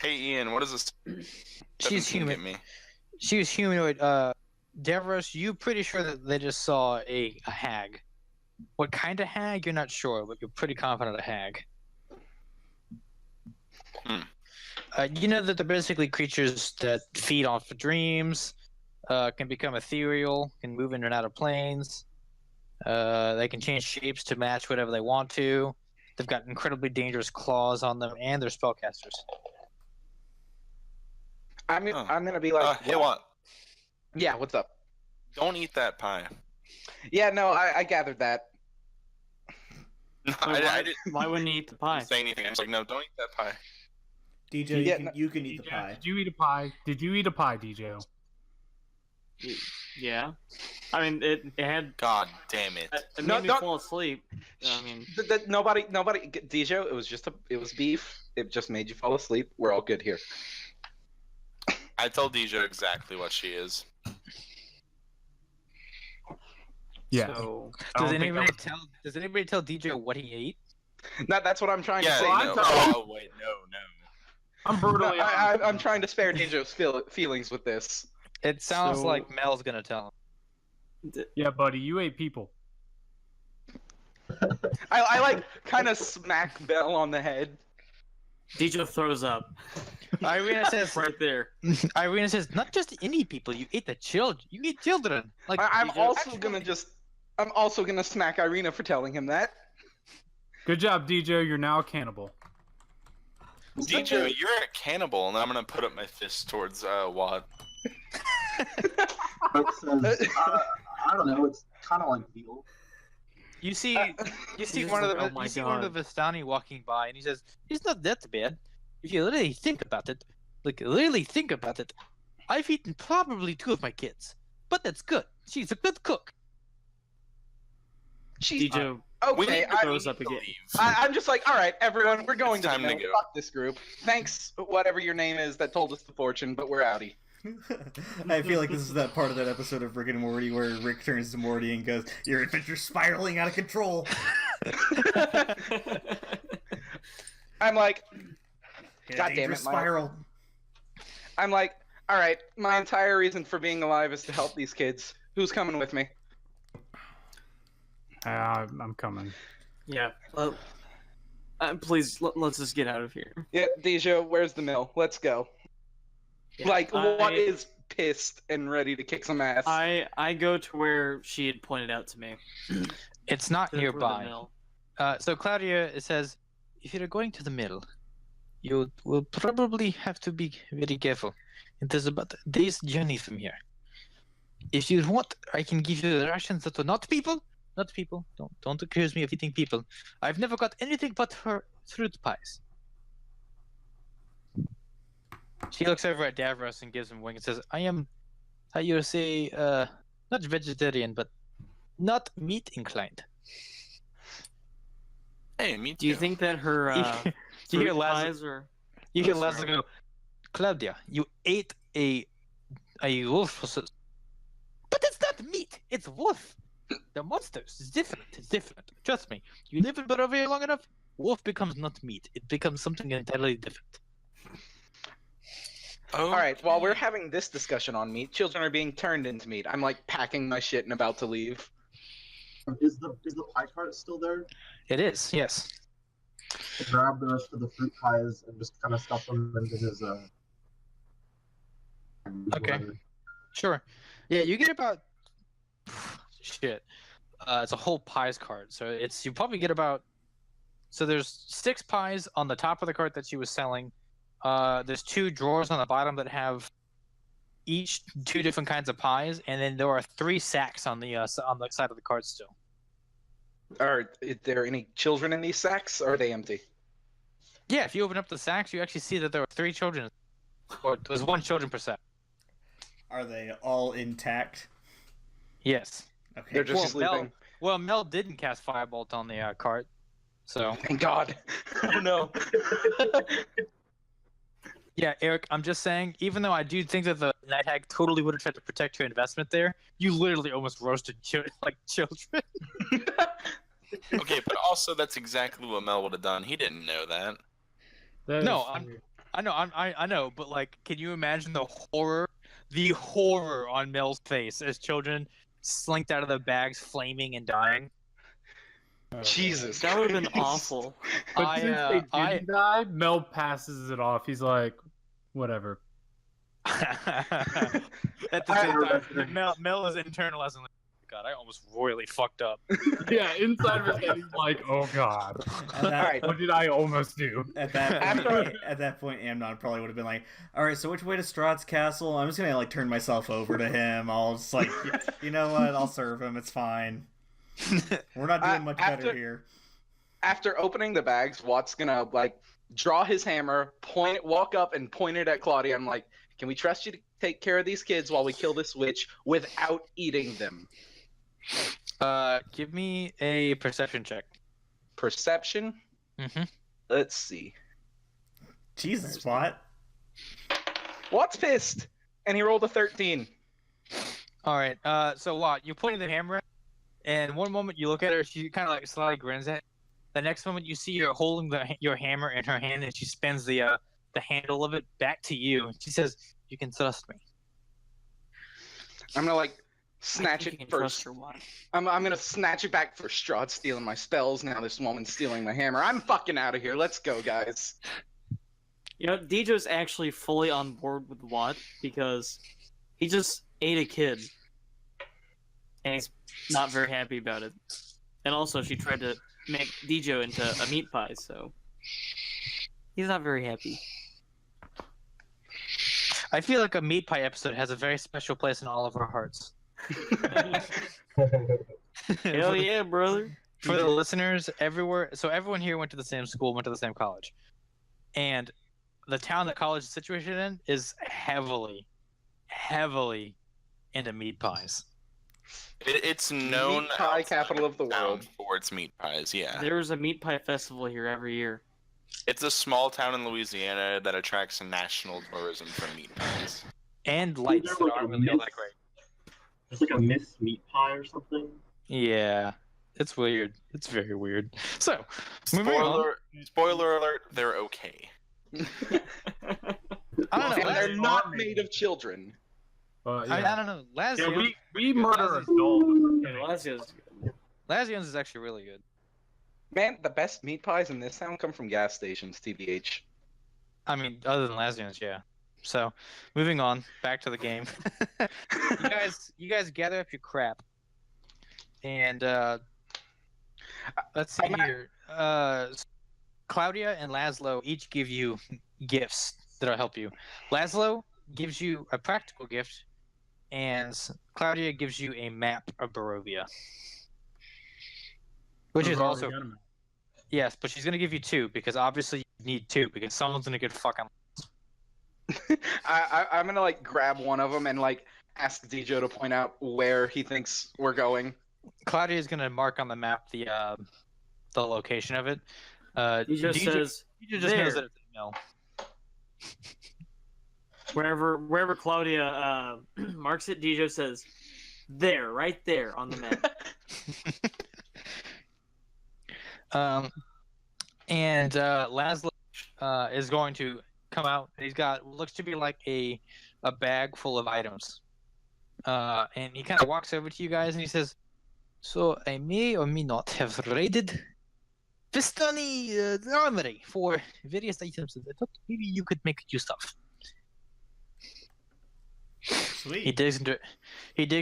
Hey Ian, what is this? She's 17 human. Get me. She was humanoid. Davros, you pretty sure that they just saw a hag. What kind of hag? You're not sure, but you're pretty confident a hag. You know that they're basically creatures that feed off of dreams, can become ethereal, can move in and out of planes. They can change shapes to match whatever they want to. They've got incredibly dangerous claws on them, and they're spellcasters. I'm gonna be like, Hey, what? Yeah, what's up? Don't eat that pie. Yeah, no, I gathered that. No, Wait, I didn't why wouldn't you eat the pie? say anything. I was like, no, don't eat that pie. DJ, Yeah, you can eat the DJ, pie. Did you eat a pie? Did you eat a pie, DJ? Yeah. I mean, it had. God damn it. It No, made me don't- fall asleep. I mean, Nobody, Dijo, it was beef. It just made you fall asleep. We're all good here. I told Dijo exactly what she is. Yeah. so I Does don't think anybody that tell? Does anybody tell DJ what he ate? That's what I'm trying Yeah, to say. no. No, Oh, wait, no. I'm brutally honest. I'm trying to spare Dijo's feelings with this. It sounds So- like Mel's gonna tell him. Yeah, buddy, you ate people. I like kind of smack Bell on the head. Dijo throws up. Irina says, Right there. Irina says, not just any people. You eat the children. You eat children. Like I'm Dijo, also actually- gonna I'm also gonna smack Irina for telling him that. Good job, Dijo. You're now a cannibal. Dijo, you're a cannibal, and I'm gonna put up my fist towards Wad. It says, I don't know. It's kind of like veal. You see He's one of like, the "Oh my one of the Vistani walking by, and he says, "It's not that bad. If you really think about it, I've eaten probably 2 of my kids, but that's good. She's a good cook." Dijo Okay, throws up again. I'm just like, all right, everyone, we're going It's to time the to mill. go. Fuck this group. Thanks, whatever your name is that told us the fortune, but we're outie. I feel like this is that part of that episode of Rick and Morty where Rick turns to Morty and goes, "Your adventure's spiraling out of control." I'm like, Hit a God damn dangerous it, Miles. spiral. I'm like, all right, my entire reason for being alive is to help these kids. Who's coming with me? I'm coming. Yeah. Well, please, let's just get out of here. Yeah, Dijo, where's the mill? Let's go. Yeah, Like, what I- is pissed and ready to kick some ass? I go to where she had pointed out to me. It's not To the nearby. mill. So Claudia, it says, if you're going to the mill, you will probably have to be very careful. It is about a day's journey from here. If you want, I can give you the rations that are not people. Not people. Don't accuse me of eating people. I've never got anything but her fruit pies. She looks over at Davros and gives him a wink and says, I am, how you say, not vegetarian, but not meat inclined. Hey, me too. Do you think that her You hear fruit Lazarus, pies are? you hear Lazarus go, Claudia, you ate a wolf. But it's not meat. It's wolf. The monsters. It's different. It's different. Trust me. You live in Barovia long enough, wolf becomes not meat. It becomes something entirely different. Oh, All right, while we're having this discussion on meat, children are being turned into meat. I'm like packing my shit and about to leave. Is the pie cart still there? It is, yes. I grab the rest of the fruit pies and just kind of stuff them into his. Okay. whatever. Sure. Yeah, you get about shit. It's a whole pies cart, so you probably get about. So there's 6 pies on the top of the cart that she was selling. There's 2 drawers on the bottom that have each 2 different kinds of pies, and then there are 3 sacks on the side of the cart still. Are there any children in these sacks? Or are they empty? Yeah, if you open up the sacks, you actually see that there are 3 children, or there's 1 children per sack. Are they all intact? Yes. Okay. They're just Well, sleeping. Well, Mel didn't cast Firebolt on the cart, so Thank God. Oh no. yeah, Eric. I'm just saying. Even though I do think that the Night Hag totally would have tried to protect your investment there, you literally almost roasted children. Okay, but also that's exactly what Mel would have done. He didn't know that. No, I know, I know, but like, can you imagine the horror on Mel's face as children slinked out of the bags, flaming and dying? Jesus. That would have been Christ. awful. But since they didn't die, Mel passes it off. He's like, whatever. At the I same heard time, Mel is internalizing. Like, God, I almost royally fucked up. Yeah, inside of his head, he's like, oh god, At that, Alright. what did I almost do? at that point, Amnon probably would have been like, "All right, so which way to Strahd's castle?" I'm just gonna like turn myself over to him. I'll just like, you know what? I'll serve him. It's fine. We're not doing much better here. After opening the bags, Watt's gonna like draw his hammer, walk up and point it at Claudia. I'm like, can we trust you to take care of these kids while we kill this witch without eating them? Give me a perception check. Perception? Mm-hmm. Let's see. Jesus, Spot. Watt's pissed, and he rolled a 13. All right. So Watt, you pointed the hammer, and one moment you look at her, she kind of like slightly grins at. The next moment you see her holding your hammer in her hand, and she spins the handle of it back to you. And she says, "You can trust me." I'm gonna like snatch You it can first. trust her, Watt. I'm gonna snatch it back for Strahd stealing my spells. Now this woman's stealing my hammer. I'm fucking out of here. Let's go, guys. You know, Dijo's actually fully on board with Watt because he just ate a kid. And he's not very happy about it. And also, she tried to make Dijo into a meat pie, so he's not very happy. I feel like a meat pie episode has a very special place in all of our hearts. Hell yeah, brother. For the listeners everywhere, so everyone here went to the same school, went to the same college, and the town that college is situated in is heavily into meat pies. It's known Meat pie outside capital of the town world. for its meat pies. Yeah, There's a meat pie festival here every year. it's a small town in Louisiana that attracts national tourism for meat pies. And lights there that like aren't a really all myth? that great. It's like a Miss Meat Pie or something. Yeah, it's weird. It's very weird. So, moving on. Spoiler alert, they're okay. I don't know. And they're That's not farming. made of children. But I yeah, don't know. Lazio, yeah we murder adults. Lazio's Lazio's is actually really good. Man, the best meat pies in this town come from gas stations, TBH. I mean, other than Lazio's, yeah. So, moving on, back to the game. you guys gather up your crap, and let's see here. Claudia and Laszlo each give you gifts that'll help you. Laszlo gives you a practical gift, and Claudia gives you a map of Barovia, which is also yes, but she's gonna give you two because obviously you need two because someone's gonna get fucking. I'm gonna like grab one of them and like ask Dijo to point out where he thinks we're going. Claudia is gonna mark on the map the location of it. He just says Dijo just knows there. that it's a mill. wherever Claudia marks it, Dijo says there, right there on the map. And Laszlo is going to come out. He's got what looks to be like a bag full of items. And he kind of walks over to you guys and he says, "So I may or may not have raided Vistani armory for various items that I thought maybe you could make use of." Sweet. He digs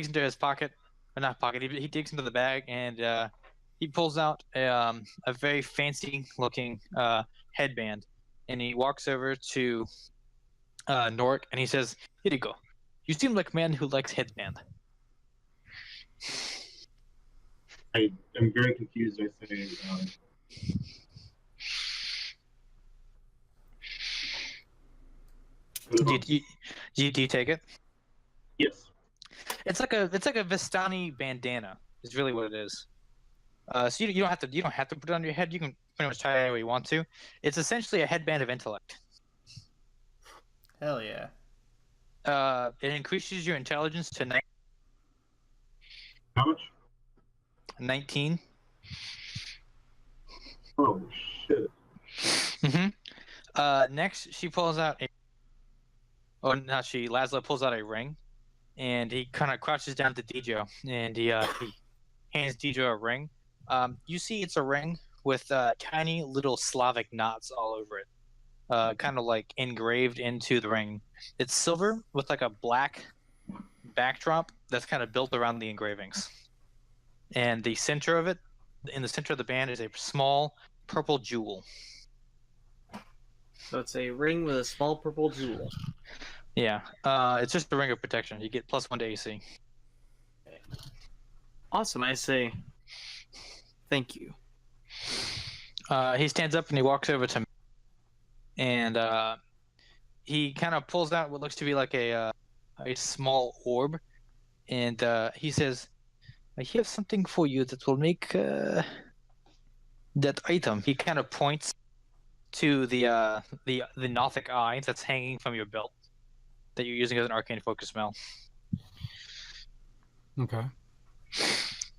into his pocket, or not pocket. He digs into the bag and he pulls out a very fancy looking headband, and he walks over to Noric and he says, "Here you go. You seem like a man who likes headband." I am very confused. I say, Do you take it? yes. It's like a Vistani bandana. Is really what it is. So you don't have to put it on your head. You can pretty much tie it any way you want to. It's essentially a headband of intellect. Hell yeah. It increases your intelligence to How much? 19. Oh shit. Mm-hmm. Next, she pulls out a. Oh, not she. Laszlo pulls out a ring, and he kind of crouches down to Dijo, and he hands Dijo a ring. You see, it's a ring with tiny little Slavic knots all over it, kind of like engraved into the ring. It's silver with like a black backdrop that's kind of built around the engravings. And the center of it, in the center of the band, is a small purple jewel. So it's a ring with a small purple jewel. Yeah, it's just a ring of protection. You get +1 to AC. Awesome, I say. Thank you. He stands up and he walks over to me, and he kind of pulls out what looks to be like a small orb, and he says, "I have something for you that will make that item." He kind of points to the Nothic eye that's hanging from your belt that you're using as an arcane focus spell. Okay.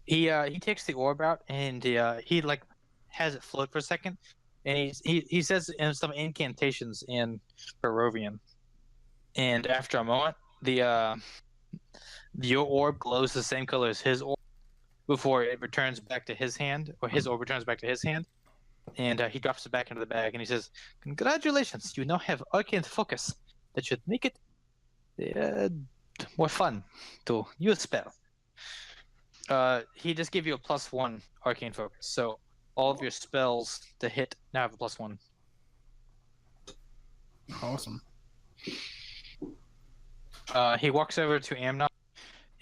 He takes the orb out and he like has it float for a second, and he says some incantations in Barovian, and after a moment the Your orb glows the same color as his orb before it returns back to his hand, or his orb returns back to his hand. And he drops it back into the bag, and he says, "Congratulations, you now have arcane focus. That should make it more fun to use spell." He just gave you a +1 arcane focus, so all of your spells to hit now have a +1. Awesome. He walks over to Amnon,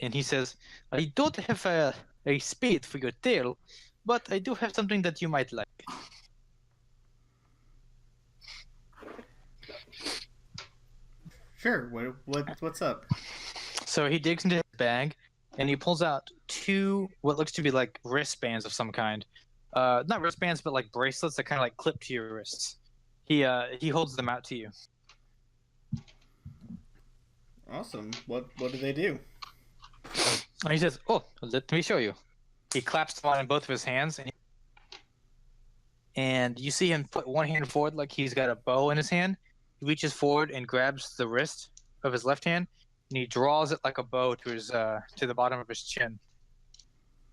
and he says, "I don't have a spade for your tail, but I do have something that you might like." Sure. What's up? So he digs into his bag, and he pulls out 2 what looks to be like wristbands of some kind. Not wristbands, but like bracelets that kind of like clip to your wrists. He holds them out to you. Awesome. What do they do? And he says, "Oh, let me show you." He claps them on in both of his hands, and you see him put one hand forward like he's got a bow in his hand. He reaches forward and grabs the wrist of his left hand, and he draws it like a bow to his to the bottom of his chin,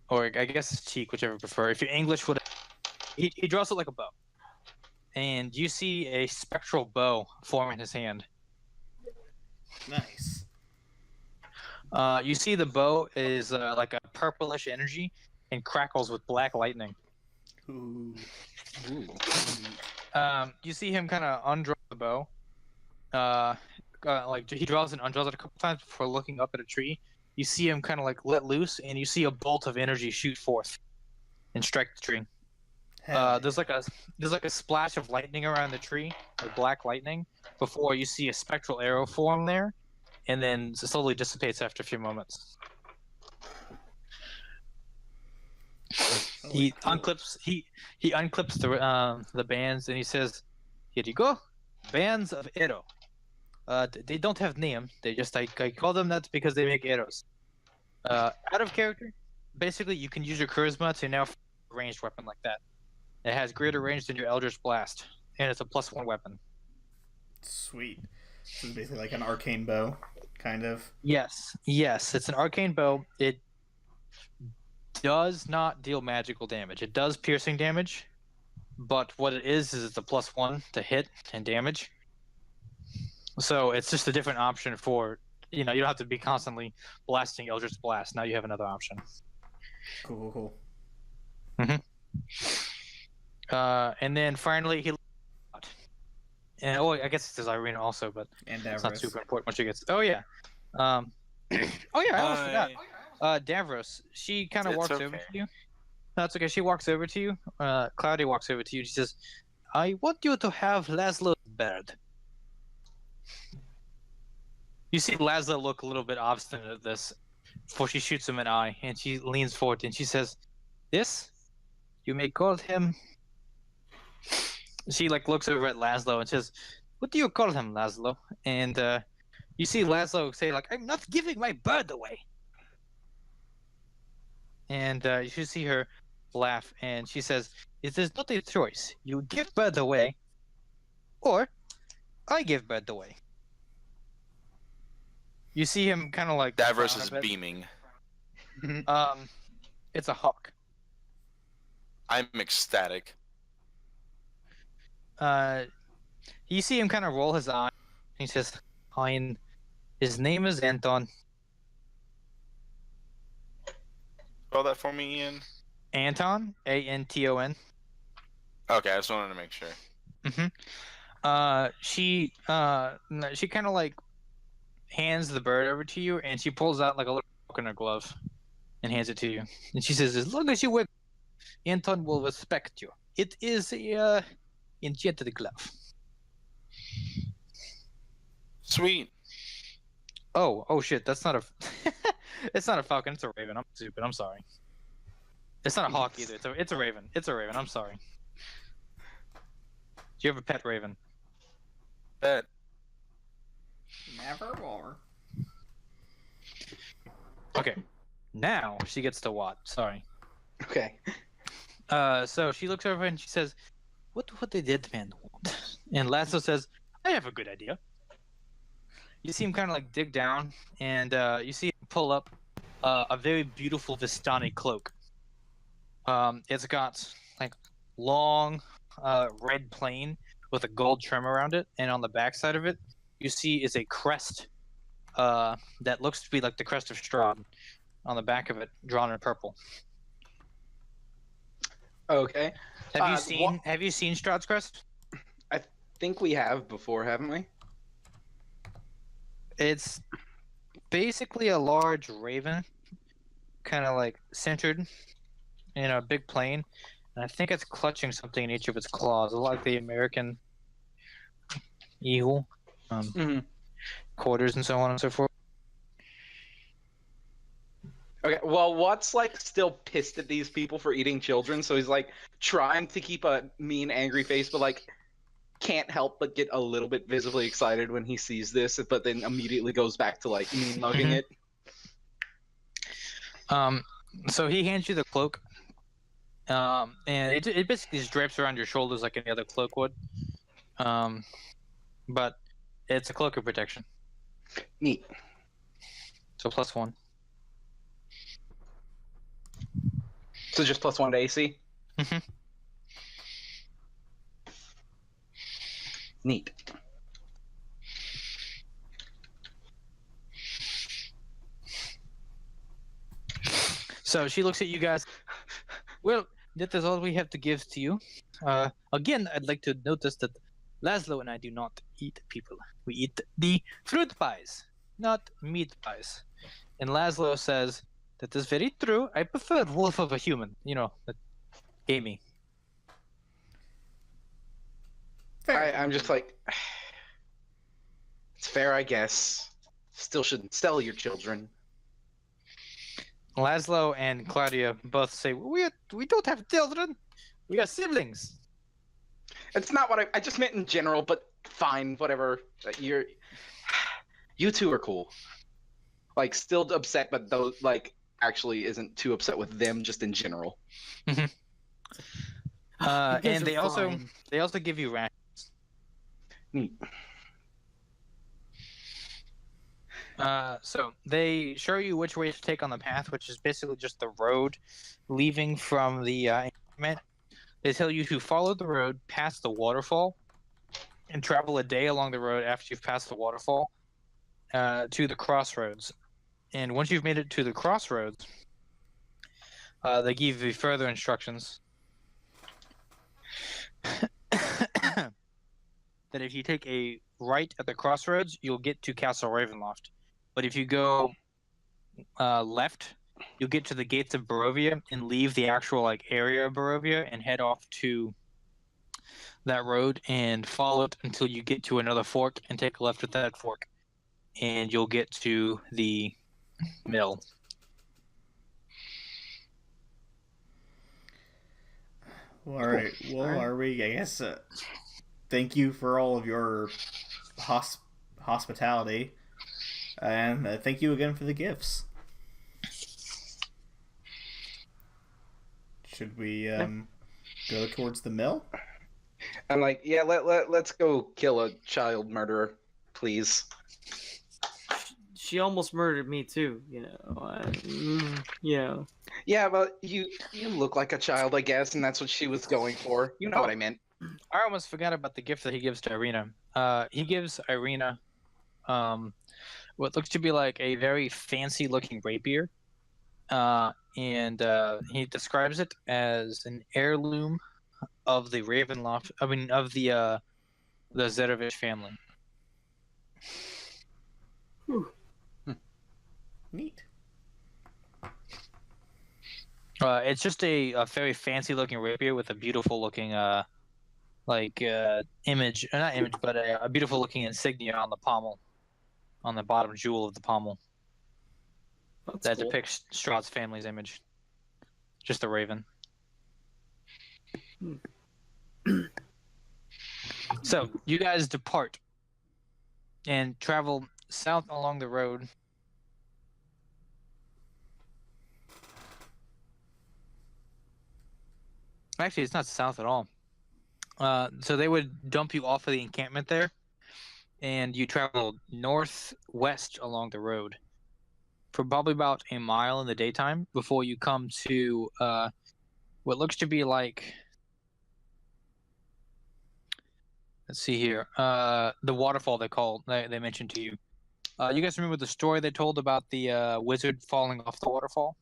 or I guess his cheek, whichever you prefer. If you're English, he draws it like a bow, and you see a spectral bow form in his hand. Nice. You see the bow is like a purplish energy and crackles with black lightning. Ooh. You see him kind of undraw the bow. Like he draws and undraws it a couple times before looking up at a tree. You see him kind of like let loose, and you see a bolt of energy shoot forth and strike the tree. There's like a splash of lightning around the tree, like black lightning, before you see a spectral arrow form there, and then slowly dissipates after a few moments. He unclips the bands, and he says, "Here you go, bands of arrow. They don't have name. They just I call them that because they make arrows. Out of character, basically you can use your charisma to now a ranged weapon like that. It has greater range than your Eldritch Blast, and it's a +1 weapon." Sweet. So it's basically like an arcane bow, kind of. Yes, it's an arcane bow. It does not deal magical damage. It does piercing damage, but what it is it's a +1 to hit and damage. So it's just a different option for, you don't have to be constantly blasting Eldritch Blast. Now you have another option. Cool. And then finally he and I guess it says Irina also, but And it's not Davros. super important once she gets. Oh yeah. I almost forgot. Davros, she kind of It's walks okay. over to you. No, it's okay. She walks over to you. Cloudy walks over to you. She says, "I want you to have Laszlo's bird." You see Laszlo look a little bit obstinate at this before she shoots him an eye, and she leans forward and she says, "This, you may call him." She looks over at Laszlo and says, "What do you call him, Laszlo?" And you see Laszlo say "I'm not giving my bird away." And you see her laugh, and she says, "It is not a choice. You give bird away, or I give bird away." You see him kind of Davros frown a is bit. beaming. It's a hawk. I'm ecstatic. You see him kind of roll his eye. He says, "Fine. His name is Anton." Spell that for me, Ian. Anton, Anton. Okay, I just wanted to make sure. She kind of hands the bird over to you, and she pulls out a little book in her glove and hands it to you. And she says, "As long as you wear, Anton will respect you. It is a enchanted glove." Sweet. Oh shit! That's not a. It's not a falcon. It's a raven. I'm stupid. I'm sorry. It's not a hawk either. It's a raven. It's a raven. I'm sorry. Do you have a pet raven? Bet. Never more. Okay. Now she gets to Watt. Sorry. Okay. So she looks over and she says, "What they did, man?" And Lasso says, "I have a good idea." You see him kind of dig down, and you see him pull up a very beautiful Vistani cloak. It's got like long red plain with a gold trim around it, and on the back side of it, you see is a crest that looks to be like the crest of Strahd on the back of it, drawn in purple. Okay. Have you seen Strahd's crest? I think we have before, haven't we? It's basically a large raven, kind of like centered in a big plane, and I think it's clutching something in each of its claws, like the American eagle, quarters, and so on and so forth. Okay, well, Watt's like still pissed at these people for eating children, so he's like trying to keep a mean, angry face, but like can't help but get a little bit visibly excited when he sees this, but then immediately goes back to like mean mugging it. So he hands you the cloak, and it basically just drapes around your shoulders like any other cloak would, but it's a cloak of protection. Neat. So +1. So just +1 to AC? Mm-hmm. Neat. So she looks at you guys. Well, that is all we have to give to you. Again, I'd like to notice that Laszlo and I do not eat people. We eat the fruit pies, not meat pies. And Laszlo says, that is very true. I prefer wolf of a human. You know, that gamey. I'm just like, it's fair, I guess. Still shouldn't sell your children. Laszlo and Claudia both say, we don't have children. We are siblings. It's not what I just meant in general, but fine, whatever. You two are cool. Like, still upset, but those, like, actually isn't too upset with them, just in general. Mm-hmm. And they fine. also give you rations. Neat. So they show you which way to take on the path, which is basically just the road leaving from the encampment. They tell you to follow the road past the waterfall and travel a day along the road after you've passed the waterfall to the crossroads. And once you've made it to the crossroads, they give you further instructions that if you take a right at the crossroads, you'll get to Castle Ravenloft. But if you go left, you'll get to the gates of Barovia and leave the actual like area of Barovia and head off to that road and follow it until you get to another fork and take a left at that fork, and you'll get to the mill. Well, all right. Well, are we? I guess. Thank you for all of your hospitality, and thank you again for the gifts. Should we go towards the mill? I'm like, yeah, let's go kill a child murderer, please. She almost murdered me too, you know. Yeah. Yeah, but you look like a child, I guess, and that's what she was going for. You know what I meant. I almost forgot about the gift that he gives to Irina. He gives Irina what looks to be like a very fancy-looking rapier, and he describes it as an heirloom of the Ravenloft. I mean, of the Zedovich family. Neat. It's just a very fancy-looking rapier with a beautiful-looking image, not image, but a beautiful-looking insignia on the pommel, on the bottom jewel of the pommel. That cool. depicts Strahd's family's image. Just the raven. So you guys depart and travel south along the road. Actually, it's not south at all. So they would dump you off of the encampment there, and you travel northwest along the road. for probably about a mile in the daytime before you come to what looks to be like. Let's see here. The waterfall they mentioned to you. You guys remember the story they told about the wizard falling off the waterfall?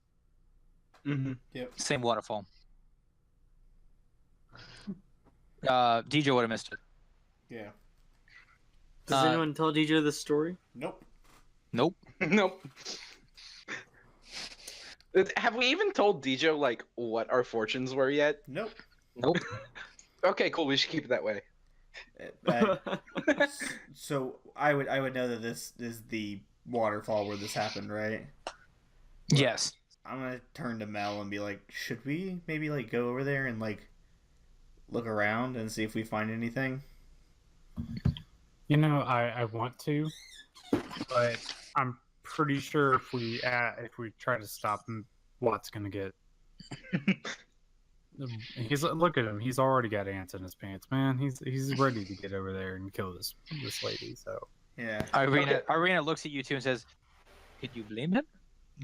Mm-hmm. Yep. Same waterfall. DJ would have missed it. Yeah. Does anyone tell DJ this story? Nope. Nope. Nope. Have we even told Dijo like what our fortunes were yet? Nope. Nope. Okay, cool. We should keep it that way. So I would know that this is the waterfall where this happened, right? Yes. I'm gonna turn to Mel and be like, should we maybe like go over there and like look around and see if we find anything? You know, I want to, but I'm pretty sure if we try to stop him, Watt's gonna get. Look at him. He's already got ants in his pants, man. He's ready to get over there and kill this lady. So Yeah. Irina looks at you two and says, "Did you blame him?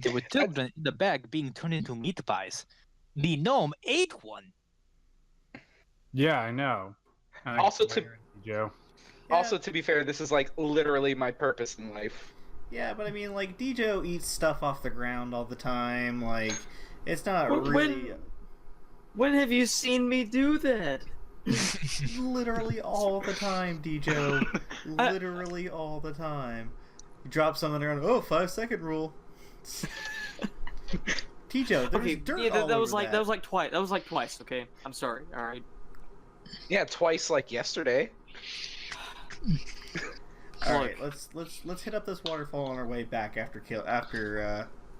There were children in the bag being turned into meat pies. The gnome ate one." yeah, I know. Also to- Joe. Yeah. Also, to be fair, this is like literally my purpose in life. Yeah, but I mean, like, Dijo eats stuff off the ground all the time. Like, it's not really. When have you seen me do that? Literally all the time, Dijo. Literally all the time. You drop something around. Oh, 5-second rule. Dijo, there's Okay, dirt yeah, all that was over like that was like twice. That was like twice. Okay, I'm sorry. All right. Yeah, twice like yesterday. All right, let's hit up this waterfall on our way back after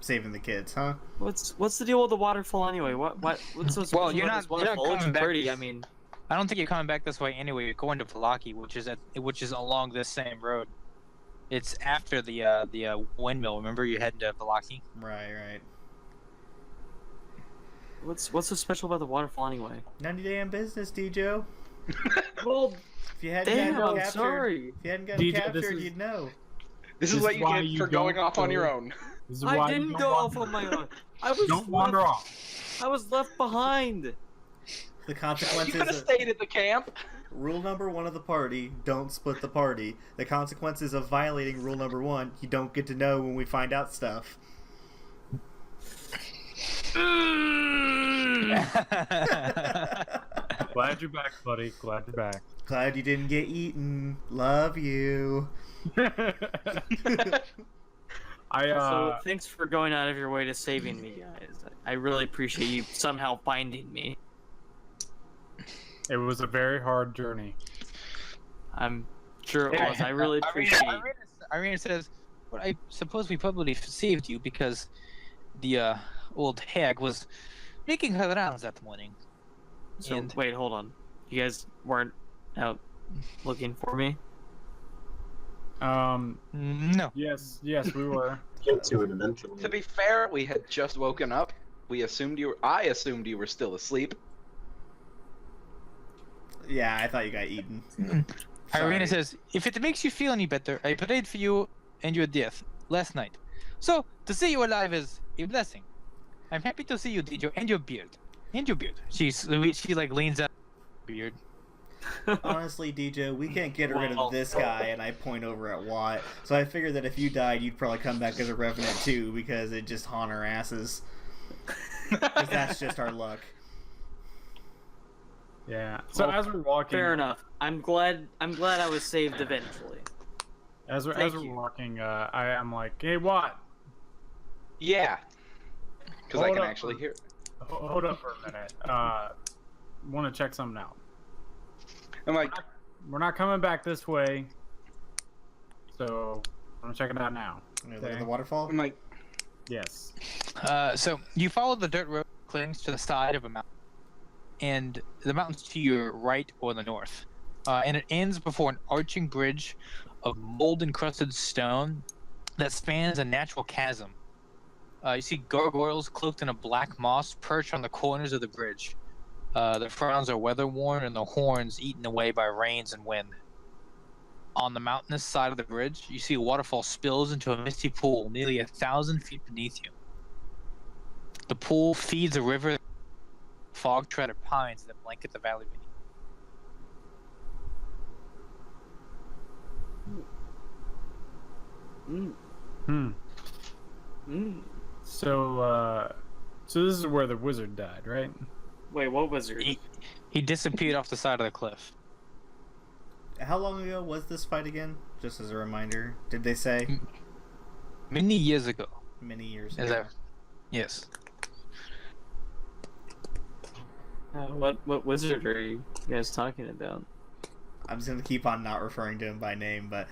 saving the kids, huh? What's the deal with the waterfall anyway? What's so special Well, you're about not- this you're not waterfall? It's coming back- pretty. I mean, I don't think you're coming back this way anyway. You're going to Valaki, which is along this same road. It's after the windmill. Remember, you heading to Valaki? Right. what's so special about the waterfall anyway? 90-day in business, Dijo. Well, If you hadn't damn, gotten I'm captured, sorry. if you hadn't gotten Dijo, this captured, is- you'd know. This is what you why get you for going don't off on go- your own. This is I why you didn't don't go wander- off on my own. I was Don't wander left, off. I was left behind. The You consequences. could have stayed at the camp. Rule number 1 of the party: don't split the party. The consequences of violating rule number 1: you don't get to know when we find out stuff. Glad you're back, buddy. Glad you're back. Glad you didn't get eaten. Love you. So thanks for going out of your way to saving me, guys. I really appreciate you somehow finding me. It was a very hard journey. I'm sure it was. I really appreciate. Irina says, "Well, I suppose we probably saved you because the old hag was making her rounds that morning." So And- wait, hold on. You guys weren't out looking for me? No. Yes, we were. Get to it eventually. To be fair, we had just woken up. I assumed you were still asleep. Yeah, I thought you got eaten. Irina Sorry. says, "If it makes you feel any better, I prayed for you and your death last night. So to see you alive is a blessing. I'm happy to see you, Dijo, and your beard. She like leans out. Beard. Honestly, Dijo, we can't get rid Well- of this guy, and I point over at Watt. So I figured that if you died, you'd probably come back as a revenant too, because it just haunt our asses. Because that's just our luck. Yeah. So Well, as we're walking, Fair enough. I'm glad I was saved eventually. As we're Thank you. walking, I'm like, "Hey, Watt, Yeah. Because I Hold can up. actually hear. hold up for a minute. Want to check something out. I'm like, We're not coming back this way, so I'm gonna check it out now." Look at the waterfall. I'm like, Yes. So you follow the dirt road clings to the side of a mountain, and the mountain's to your right or the north, and it ends before an arching bridge of mold-encrusted stone that spans a natural chasm. You see gargoyles cloaked in a black moss perched on the corners of the bridge. The fronds are weather-worn and the horns eaten away by rains and wind. On the mountainous side of the bridge, you see a waterfall spills into a misty pool nearly 1,000 feet beneath you. The pool feeds a river, fog-treaded pines that blanket the valley beneath. So this is where the wizard died, right? Wait, what wizard? He disappeared off the side of the cliff. How long ago was this fight again? Just as a reminder, did they say? Many years ago. Many years Is ago. that? Yes. What wizard are you guys talking about? I'm just gonna keep on not referring to him by name, but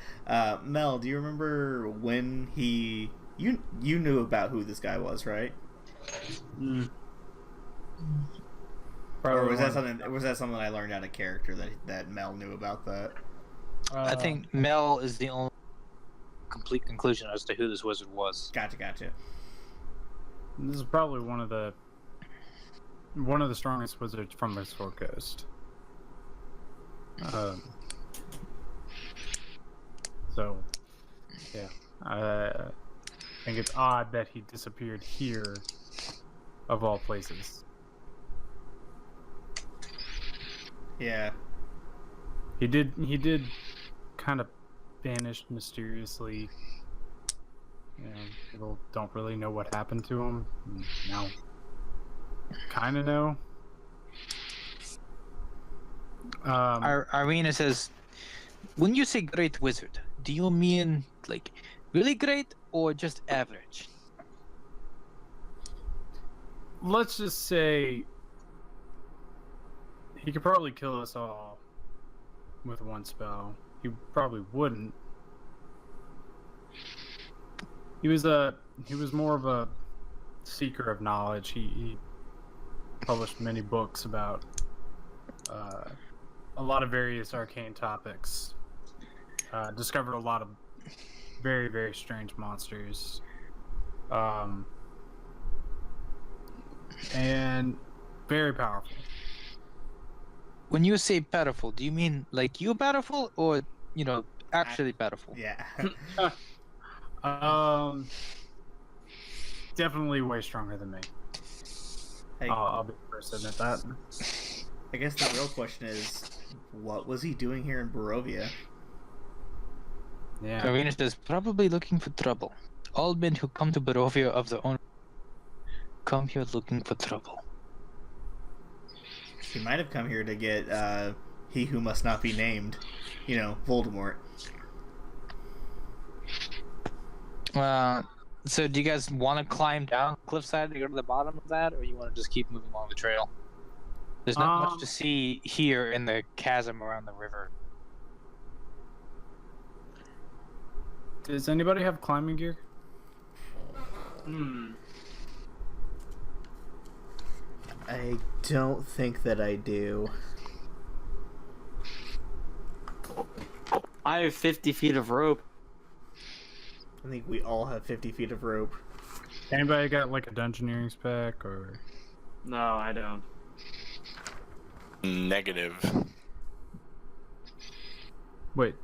Mel, do you remember when you knew about who this guy was, right? Or was that something I learned out of character that Mel knew about that? I think Mel is the only complete conclusion as to who this wizard was. Gotcha. This is probably one of the strongest wizards from the Sword Coast. So, yeah, I think it's odd that he disappeared here, of all places. Yeah. He did kind of vanish mysteriously. You know, people don't really know what happened to him. Now, kind of know. Irina says, when you say great wizard, do you mean like really great or just average? Let's just say he could probably kill us all with one spell. He probably wouldn't. He was more of a seeker of knowledge. He published many books about a lot of various arcane topics. Discovered a lot of very, very strange monsters. And very powerful. When you say powerful, do you mean like you powerful or, actually powerful? Yeah. Definitely way stronger than me. Hey, I'll be the first to admit that. I guess the real question is, what was he doing here in Barovia? Yeah. Irina says, probably looking for trouble. All men who come to Barovia of their own come here looking for trouble. He might have come here to get he who must not be named, Voldemort. So do you guys want to climb down the cliffside to go to the bottom of that, or you want to just keep moving along the trail? There's not much to see here in the chasm around the river. Does anybody have climbing gear? I don't think that I do. I have 50 feet of rope. I think we all have 50 feet of rope. Anybody got like a dungeoneering spec or? No, I don't. Negative. Wait.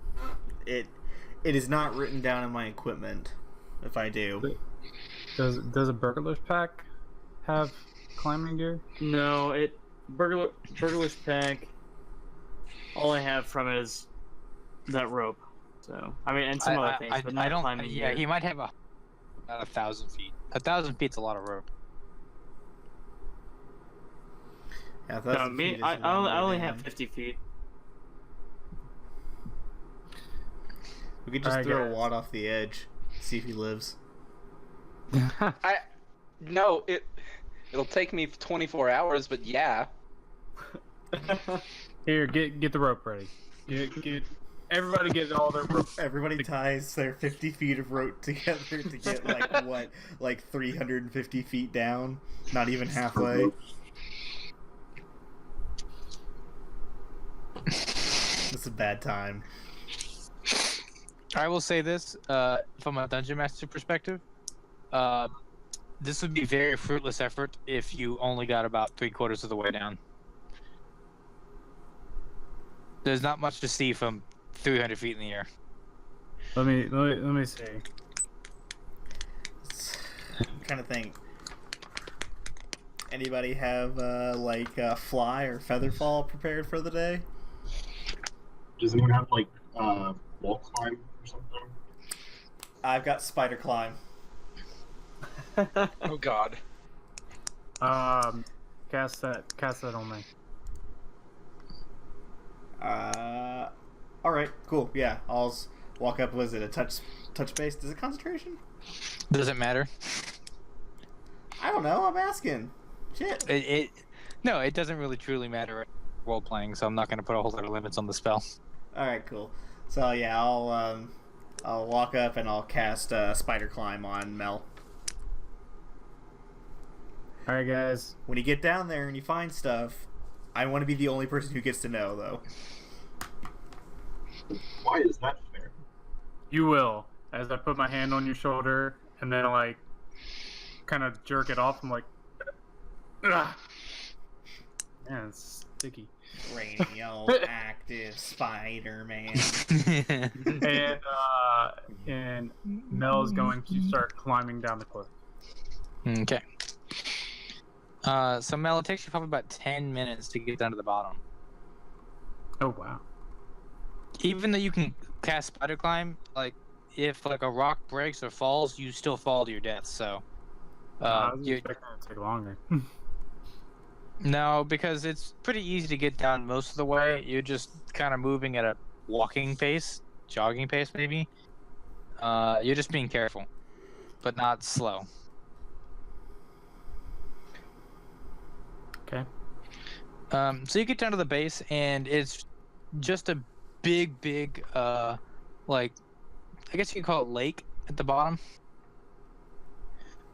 It is not written down in my equipment. If I do, Does a burglar's pack have climbing gear? No, burglar's pack. All I have from it is that rope. So and some other things, but not climbing gear. He might have about 1,000 feet. 1,000 feet's a lot of rope. yeah, No, me, I only have 50 feet. We could just Alright, throw guys. Watt off the edge, see if he lives. No, it'll take me 24 hours, but yeah. Here, get the rope ready. Get everybody get all their rope. Everybody ties their 50 feet of rope together to get like 350 feet down, not even halfway. It's a bad time. I will say this, from a dungeon master perspective, this would be very fruitless effort if you only got about 3/4 of the way down. There's not much to see from 300 feet in the air. Let me see. I'm trying to think. Anybody have fly or feather fall prepared for the day? Does anyone have like wall climb or something? I've got spider climb. Oh God. Cast that on me. All right, cool. Yeah, I'll walk up. Was it a touch base? Is it concentration? Does it matter? I don't know. I'm asking. Shit. No, it doesn't really truly matter role playing, so I'm not going to put a whole lot of limits on the spell. All right, cool. So yeah, I'll walk up and I'll cast spider climb on Mel. All right, guys. When you get down there and you find stuff, I want to be the only person who gets to know, though. Why is that fair? You will. As I put my hand on your shoulder and then like kind of jerk it off. I'm like, ugh. Man, it's sticky. Radioactive Spider-Man. And Mel is going to start climbing down the cliff. Okay. So Mel, it takes you probably about 10 minutes to get down to the bottom. Oh wow. Even though you can cast spider climb, like if like a rock breaks or falls, you still fall to your death. So, I was expecting it to take longer. no, because it's pretty easy to get down most of the way. You're just kind of moving at a walking pace, jogging pace maybe. You're just being careful, but not slow. Okay. So you get down to the base, and it's just a big, like, I guess you could call it lake at the bottom.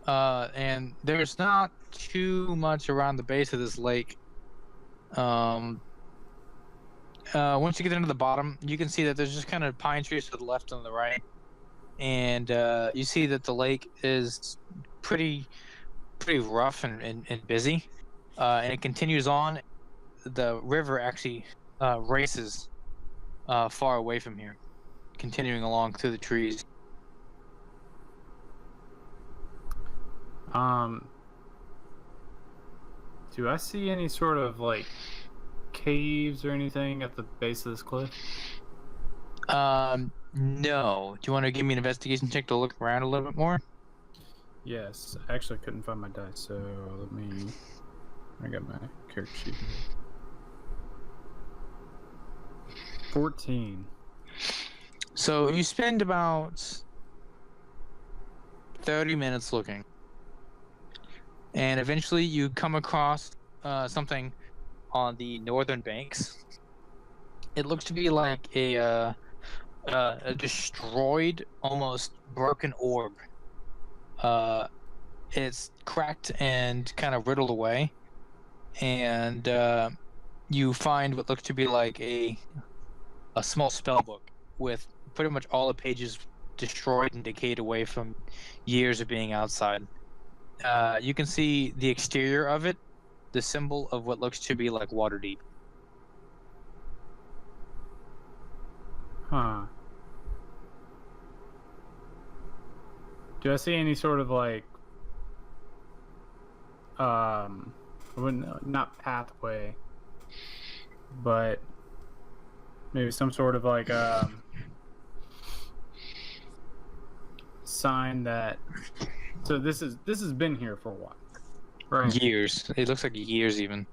And there's not too much around the base of this lake. Once you get into the bottom, you can see that there's just kind of pine trees to the left and the right. And you see that the lake is pretty rough and busy. And it continues on. The river actually races far away from here, continuing along through the trees. Do I see any sort of like caves or anything at the base of this cliff? No. Do you want to give me an investigation check to look around a little bit more? Yes. I actually couldn't find my dice, so let me. I got my character sheet here. 14. So you spend about 30 minutes looking, and eventually you come across something on the northern banks. It looks to be like a destroyed, almost broken orb. It's cracked and kind of riddled away, and you find what looks to be like a small spell book with pretty much all the pages destroyed and decayed away from years of being outside. You can see the exterior of it, the symbol of what looks to be like Waterdeep. Huh. Do I see any sort of like not pathway, but maybe some sort of like sign that so this has been here for a while, right? Years. It looks like years even.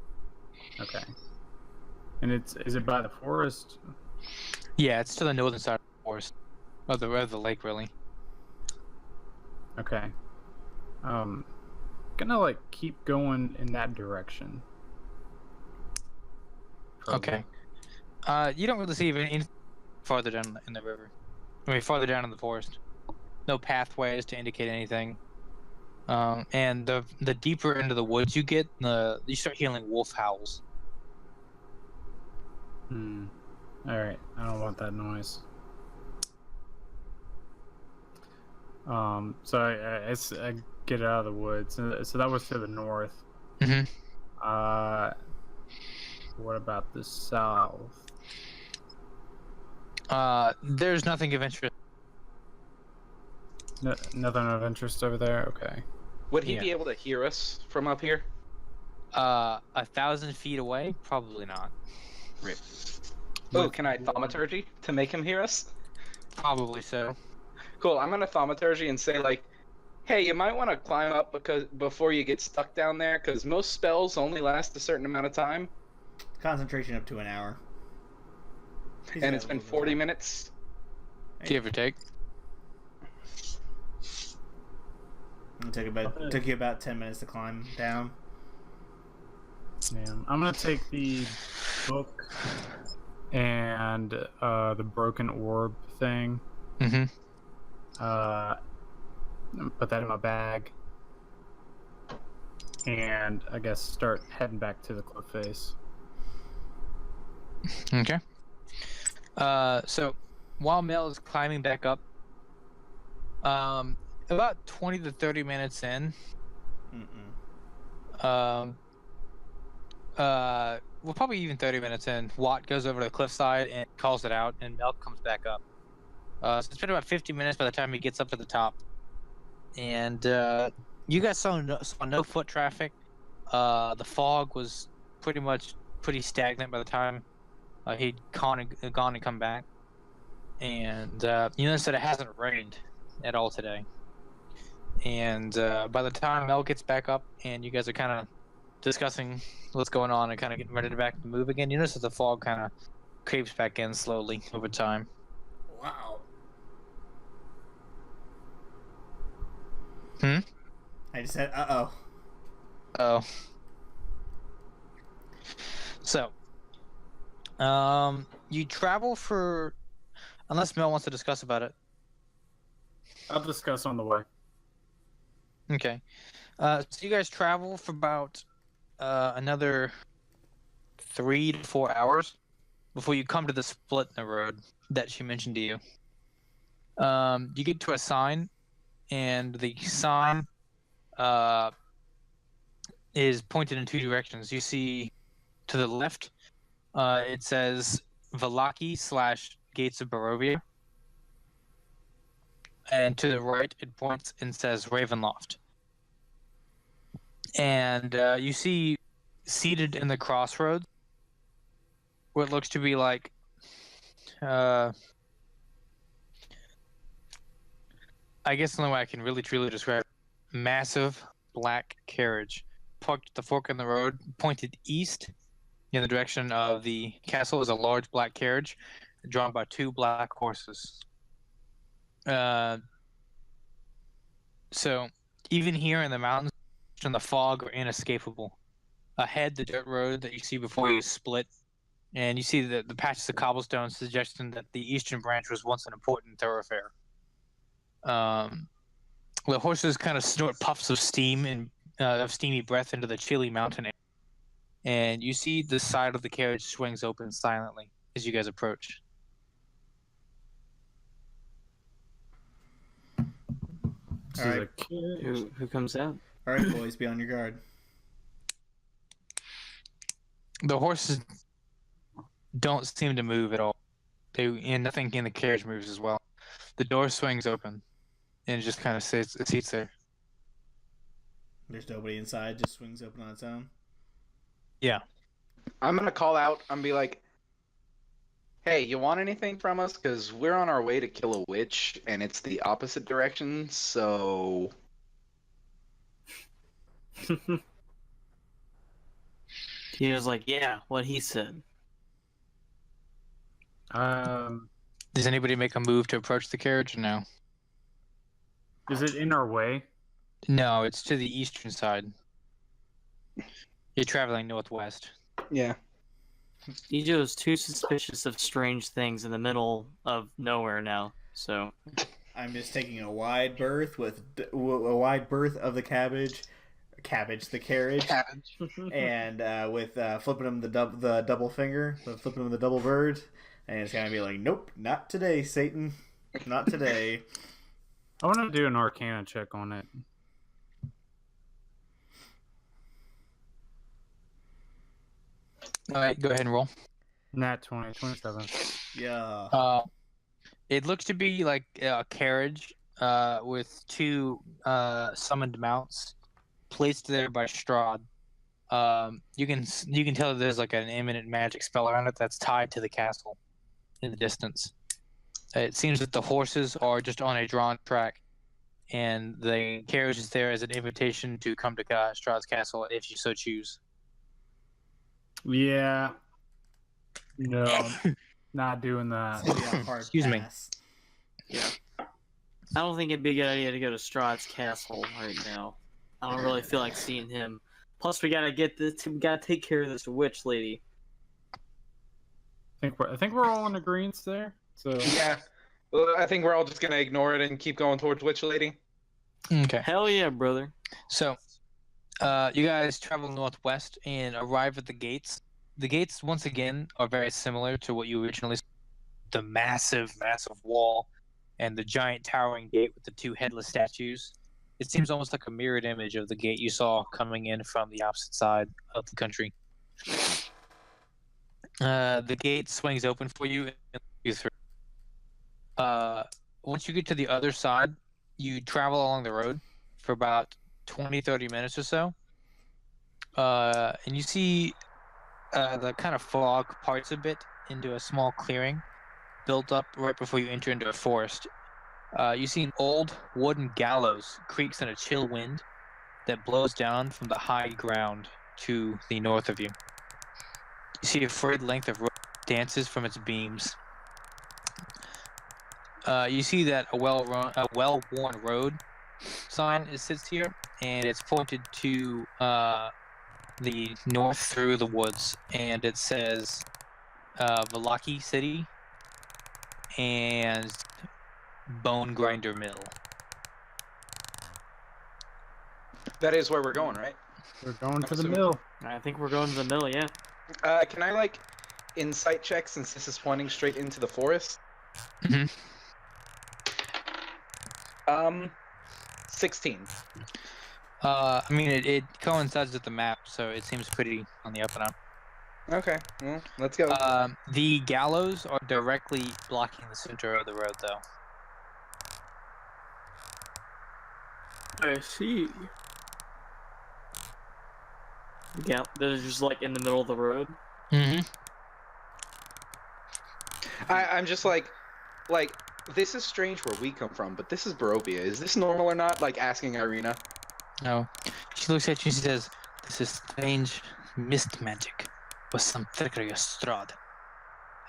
Okay. And is it by the forest? Yeah, it's to the northern side of the forest. Of the lake, really. Okay. Gonna like keep going in that direction. Okay. You don't really see even any farther down in the river. I mean, farther down in the forest. No pathways to indicate anything. And the deeper into the woods you get, you start hearing wolf howls. Alright, I don't want that noise. So I get out of the woods. So that was to the north. Mm-hmm. What about the south? There's nothing of interest. Nothing of interest over there. Okay. Would he Yeah. be able to hear us from up here? 1,000 feet away? Probably not. Rip. Oh, can I thaumaturgy to make him hear us? Probably so. Cool. I'm gonna thaumaturgy and say like, hey, you might want to climb up because before you get stuck down there, because most spells only last a certain amount of time, Concentration up to an hour. He's and got it's a been little bit 40 of- minutes. Give or take. It took you about 10 minutes to climb down. Yeah, I'm gonna take the book and the broken orb thing. Mm-hmm. Put that in my bag, and I guess start heading back to the cliff face. Okay. So while Mel is climbing back up, about 20 to 30 minutes in, well, probably even 30 minutes in, Watt goes over to the cliffside and calls it out, and Mel comes back up. So it's been about 50 minutes by the time he gets up to the top. And you guys saw no foot traffic. The fog was pretty stagnant by the time he'd gone and come back. And you notice that it hasn't rained at all today. And by the time Mel gets back up and you guys are kind of discussing what's going on and kind of getting ready to move again, you notice that the fog kind of creeps back in slowly over time. Wow. I just said, uh-oh. Oh. So, you travel for, unless Mel wants to discuss about it. I'll discuss on the way. Okay. So you guys travel for about another 3 to 4 hours before you come to the split in the road that she mentioned to you. You get to a sign, and the sign is pointed in two directions. You see to the left, it says Valaki / Gates of Barovia. And to the right, it points and says Ravenloft. And you see seated in the crossroads what looks to be like I guess the only way I can really truly describe it, massive black carriage parked at the fork in the road, pointed east in the direction of the castle is a large black carriage drawn by 2 black horses. So even here in the mountains and the fog are inescapable. Ahead, the dirt road that you see before you split, and you see the patches of cobblestone suggesting that the eastern branch was once an important thoroughfare. The horses kind of snort puffs of steam and of steamy breath into the chilly mountain air, and you see the side of the carriage swings open silently as you guys approach. All right. Who comes out? All right, boys, be on your guard. The horses don't seem to move at all. And nothing in the carriage moves as well. The door swings open, and it just kind of sits there. There's nobody inside, just swings open on its own. Yeah. I'm gonna call out and be like, hey, you want anything from us? Because we're on our way to kill a witch, and it's the opposite direction, so... He was like, yeah, what he said. Does anybody make a move to approach the carriage or no? Is it in our way? No, it's to the eastern side. You're traveling northwest. Yeah. Dijo is too suspicious of strange things in the middle of nowhere now, so... I'm just taking a wide berth of the carriage, and with flipping him the double finger, flipping him the double bird, and it's gonna be like, nope, not today, Satan, not today. I want to do an Arcana check on it. All right, go ahead and roll. Nat 20, 27. Yeah. It looks to be like a carriage with two summoned mounts placed there by Strahd. You can tell that there's like an imminent magic spell around it that's tied to the castle in the distance. It seems that the horses are just on a drawn track, and the carriage is there as an invitation to come to Strahd's castle if you so choose. Yeah. No, not doing that. It's gonna be a hard Excuse me. pass. Yeah. I don't think it'd be a good idea to go to Strahd's castle right now. I don't really feel like seeing him. Plus, we gotta take care of this witch lady. I think we're all in agreement there. So Yeah. Well, I think we're all just gonna ignore it and keep going towards Witch Lady. Okay. Hell yeah, brother. So, you guys travel northwest and arrive at the gates. The gates, once again, are very similar to what you originally saw. The massive, massive wall and the giant towering gate with the two headless statues. It seems almost like a mirrored image of the gate you saw coming in from the opposite side of the country. The gate swings open for you and you through. Once you get to the other side, you travel along the road for about 20-30 minutes or so. And you see the kind of fog parts a bit into a small clearing built up right before you enter into a forest. You see an old wooden gallows creaks in a chill wind that blows down from the high ground to the north of you. You see a frayed length of rope dances from its beams. You see that a well-worn road sign sits here, and it's pointed to the north through the woods, and it says Valaki City and Bonegrinder Mill. That is where we're going, right? we're going to the assuming- mill. I think we're going to the mill, yeah. Can I like insight check since this is pointing straight into the forest? Mhm. 16. I mean, it coincides with the map, so it seems pretty on the up and up. Okay, well, let's go. The gallows are directly blocking the center of the road, though. I see. Yeah, they're just like in the middle of the road. Mm-hmm. I'm just like, this is strange where we come from, but this is Barovia. Is this normal or not? Like asking Irina. No. She looks at you and she says, "This is strange mist magic with some trickery of Strahd.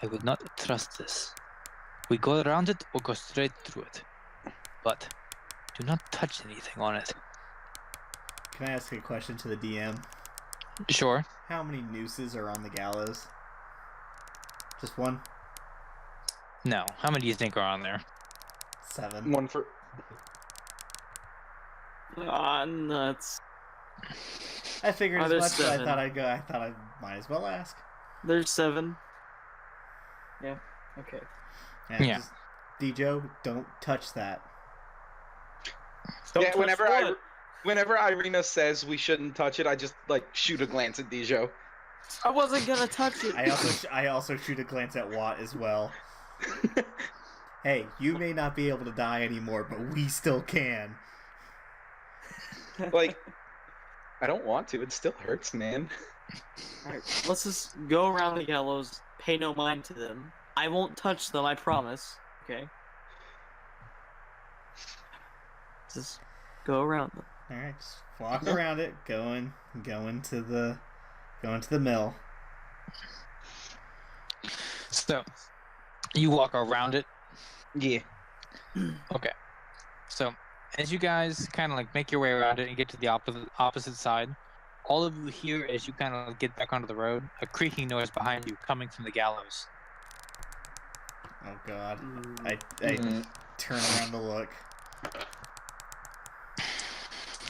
I would not trust this. We go around it or go straight through it. But do not touch anything on it." Can I ask a question to the DM? Sure. How many nooses are on the gallows? Just one? No. How many do you think are on there? 7. One for. Ah, nuts. I figured Oh, as there's much, but 7. I thought I might as well ask. There's 7. Yeah, okay. Yeah. Just, Dijo, don't touch that. Don't Yeah, touch what? whenever Irina says we shouldn't touch it, I just like shoot a glance at Dijo. I wasn't gonna touch it. I also shoot a glance at Watt as well. Hey, you may not be able to die anymore, but we still can. Like, I don't want to. It still hurts, man. Alright, let's just go around the gallows, pay no mind to them. I won't touch them, I promise. Okay? Just go around them. Alright, just walk around it, going to the mill. So, you walk around it. Yeah. Okay. So, as you guys kind of like make your way around it and get to the opposite side, all of you hear as you kind of get back onto the road a creaking noise behind you coming from the gallows. Oh god. Mm. I Mhm. turn around to look.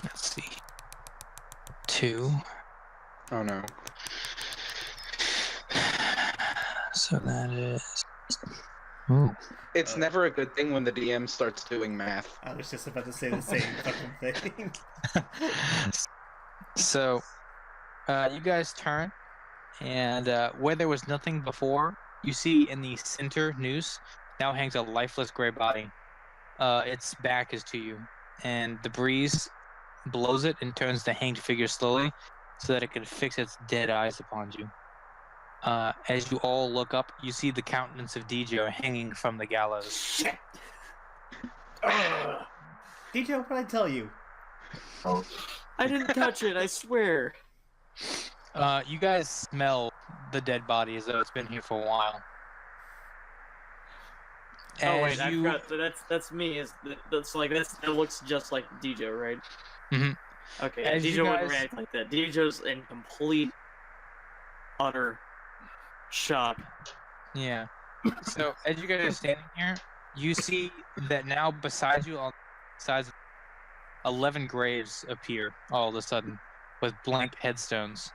Let's see. 2. Oh no. So that is. Ooh. It's never a good thing when the DM starts doing math. I was just about to say the same fucking thing. So, you guys turn, and where there was nothing before, you see in the center noose now hangs a lifeless gray body. Its back is to you, and the breeze blows it and turns the hanged figure slowly so that it can fix its dead eyes upon you. As you all look up, you see the countenance of Dijo hanging from the gallows. Shit! Dijo, what did I tell you? Oh, I didn't touch it, I swear. You guys smell the dead body as though it's been here for a while. Oh wait, As you- I forgot. That's me. That looks just like Dijo, right? Mhm. Okay, As you Dijo wouldn't guys- react like that. Dijo's in complete, utter shock. Yeah. So as you guys are standing here, you see that now beside you, on sides, 11 graves appear all of a sudden with blank headstones.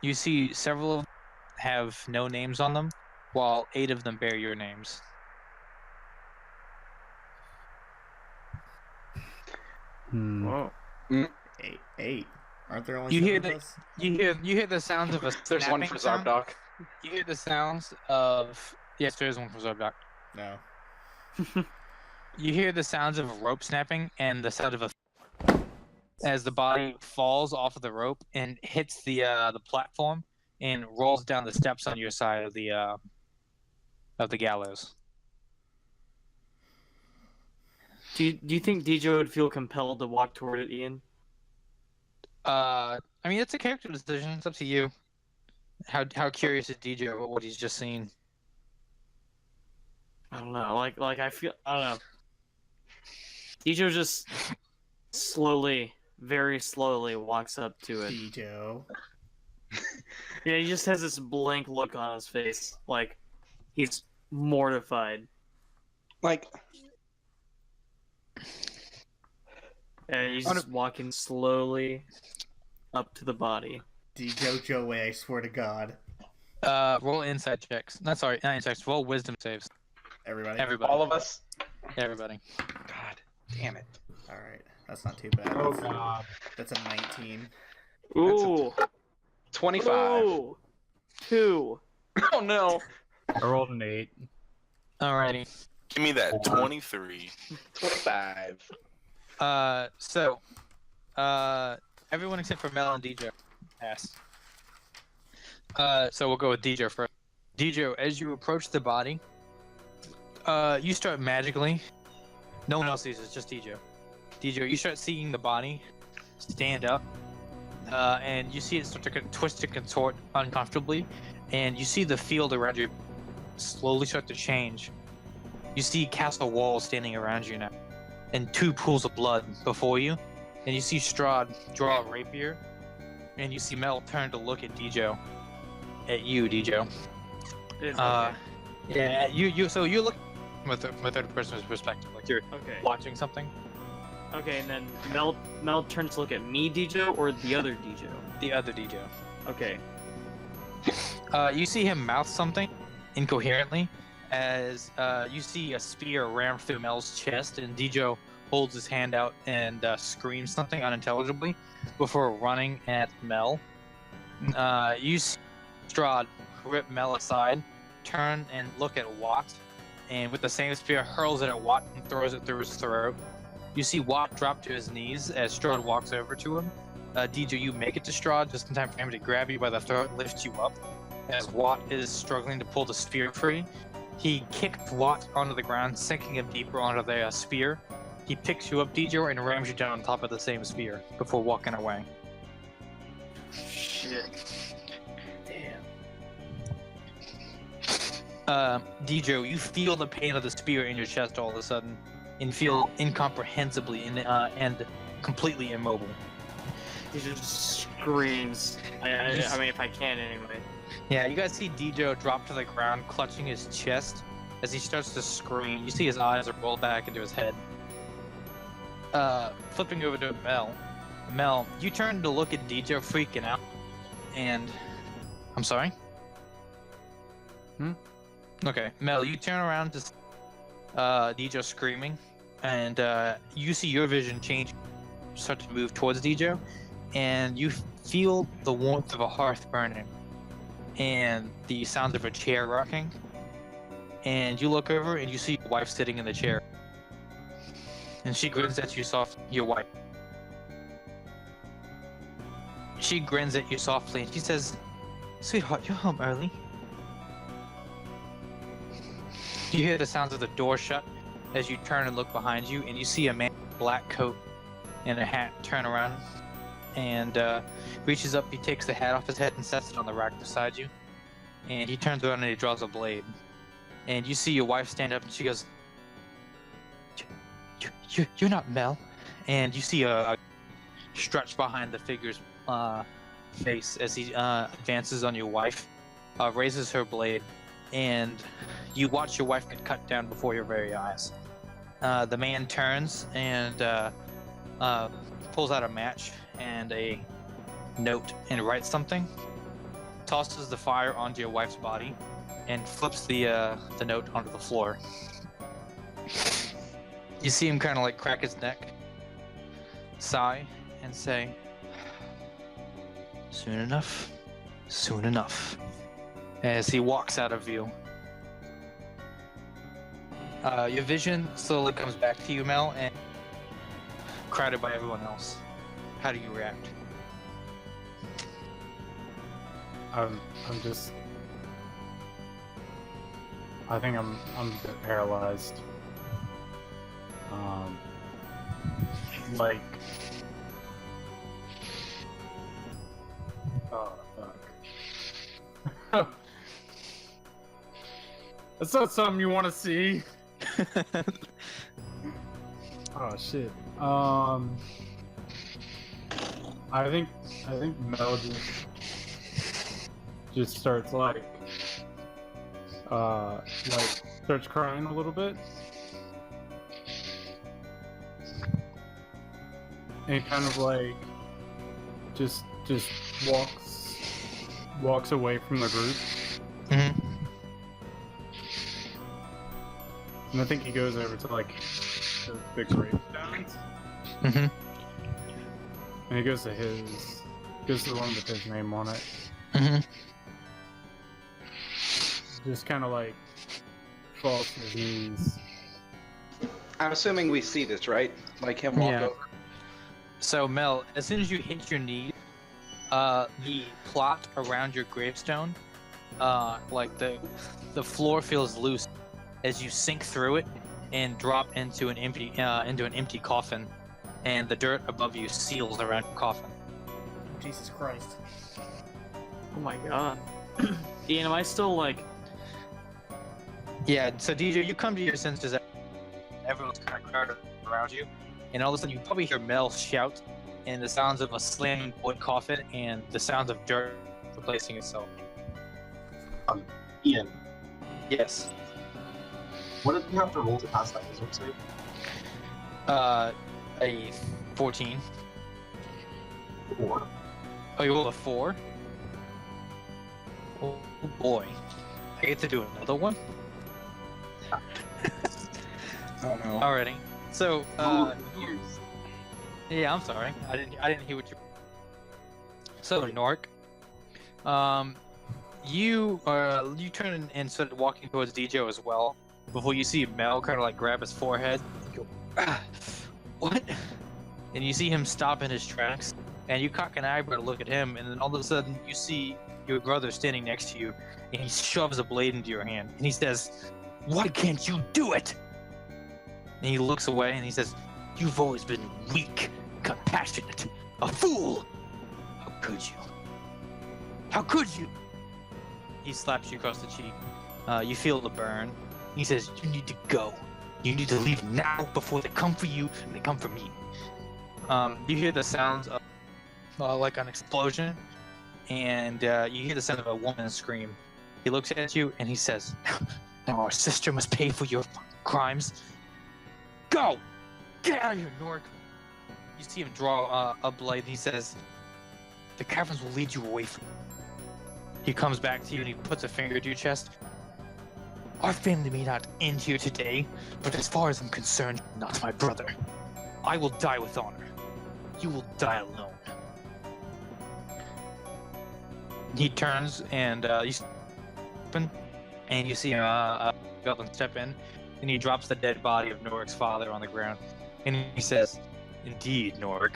You see several of them have no names on them, while 8 of them bear your names. Whoa. Eight. Aren't there only You seven hear of the- us? You hear the sounds of a There's one snapping for sound. Zardock. You hear the sounds of yes, there is one for Zobdoc. No. You hear the sounds of a rope snapping and the sound of a as the body falls off of the rope and hits the platform and rolls down the steps on your side of the gallows. Do you think Dijo would feel compelled to walk toward it, Ian? I mean, it's a character decision. It's up to you. How curious is DJ about what he's just seen? I don't know. I don't know. Dijo just slowly, very slowly walks up to it. Dijo. Yeah, he just has this blank look on his face, like he's mortified. Like, And he's just walking slowly up to the body. Dijo Joey, I swear to God. Roll insight checks. Not insight checks. Roll wisdom saves. Everybody? Everybody. all of us. Everybody. God damn it. Alright. That's not too bad. Oh god. That's a 19. Ooh, 25. ooh, 2. Oh no. I rolled an 8. Alrighty. Give me that 23. 25. So, everyone except for Mel and DJ pass. So we'll go with DJ first. DJ, as you approach the body, you start magically. No one else sees it, just DJ. DJ, you start seeing the body stand up, and you see it start to twist and contort uncomfortably, and you see the field around you slowly start to change. You see castle walls standing around you now, and 2 pools of blood before you, and you see Strahd draw a rapier, and you see Mel turn to look at Dijo. At you, Dijo. Yeah, so you look from a third person's perspective, like you're Okay. watching something. Okay, and then Mel turns to look at me, Dijo, or the other Dijo. The other Dijo. Okay. You see him mouth something incoherently as you see a spear ram through Mel's chest, and Dijo holds his hand out and screams something unintelligibly before running at Mel. You see Strahd rip Mel aside, turn and look at Watt, and with the same spear hurls it at Watt and throws it through his throat. You see Watt drop to his knees as Strahd walks over to him. DJ, you make it to Strahd just in time for him to grab you by the throat and lift you up. As Watt is struggling to pull the spear free, he kicks Watt onto the ground, sinking him deeper onto the spear. He picks you up, DJ, and rams you down on top of the same spear before walking away. Shit. Dijo, you feel the pain of the spear in your chest all of a sudden, and feel incomprehensibly and completely immobile. Dijo just screams. I mean, if I can anyway. Yeah, you guys see Dijo drop to the ground, clutching his chest as he starts to scream. You see his eyes are rolled back into his head. Flipping over to Mel. Mel, you turn to look at Dijo freaking out, and I'm sorry. Okay, Mel, you turn around to Dijo screaming, and you see your vision change, start to move towards Dijo, and you feel the warmth of a hearth burning, and the sounds of a chair rocking, and you look over and you see your wife sitting in the chair. And she grins at you softly. Your wife. She grins at you softly and she says, "Sweetheart, you're home early." You hear the sounds of the door shut as you turn and look behind you, and you see a man in a black coat and a hat turn around and reaches up. He takes the hat off his head and sets it on the rack beside you. And he turns around and he draws a blade. And you see your wife stand up and she goes, "You're not Mel." And you see a stretch behind the figure's face as he advances on your wife, raises her blade, and you watch your wife get cut down before your very eyes. The man turns and pulls out a match and a note and writes something, tosses the fire onto your wife's body, and flips the note onto the floor. You see him kind of like crack his neck, sigh, and say, "Soon enough, soon enough," as he walks out of view. Your vision slowly comes back to you, Mel, and crowded by everyone else. How do you react? I'm just. I think I'm a bit paralyzed. Like. Oh fuck. That's not something you want to see. Oh shit. I think Mel just starts like starts crying a little bit. And kind of like just walks away from the group. Mm-hmm. And I think he goes over to like the gravestones. Mm-hmm. And he goes to the one with his name on it. Mm-hmm. Just kind of like falls to his knees. I'm assuming we see this, right? Like him walk Yeah. over. So Mel, as soon as you hit your knee, the plot around your gravestone, like the floor feels loose as you sink through it and drop into an empty coffin, and the dirt above you seals around your coffin. Jesus Christ. Oh my god. Ian, am I still like... Yeah. So DJ, you come to your senses. Everyone's kind of crowded around you, and all of a sudden you probably hear Mel shout, and the sounds of a slamming wood coffin, and the sounds of dirt replacing itself. Ian, Yes. what did you have to roll to pass that wisdom save? A 14. 4. Oh, you rolled a 4? Oh boy. I get to do another one? Oh no. Alrighty. So, Years. yeah, I'm sorry. I didn't hear what you... So, Nork, you turn and started walking towards Dijo as well, before you see Mel kind of like grab his forehead. Go, "Ah, what?" And you see him stop in his tracks, and you cock an eyebrow to look at him, and then all of a sudden you see your brother standing next to you, and he shoves a blade into your hand, and he says, "Why can't you do it?" And he looks away and he says, "You've always been weak, compassionate, a fool. How could you? How could you?" He slaps you across the cheek. You feel the burn. He says, "You need to go. You need to leave now before they come for you and they come for me." You hear the sounds of like an explosion, and you hear the sound of a woman scream. He looks at you and he says, "Now our sister must pay for your crimes. Go! Get out of here, Nork!" You see him draw a blade and he says, "The caverns will lead you away from me." He comes back to you and he puts a finger to your chest. "Our family may not end here today, but as far as I'm concerned, not my brother. I will die with honor. You will die alone." He turns and you see a seatbelt and step in. And he drops the dead body of Norik's father on the ground. And he says, "Indeed, Norik.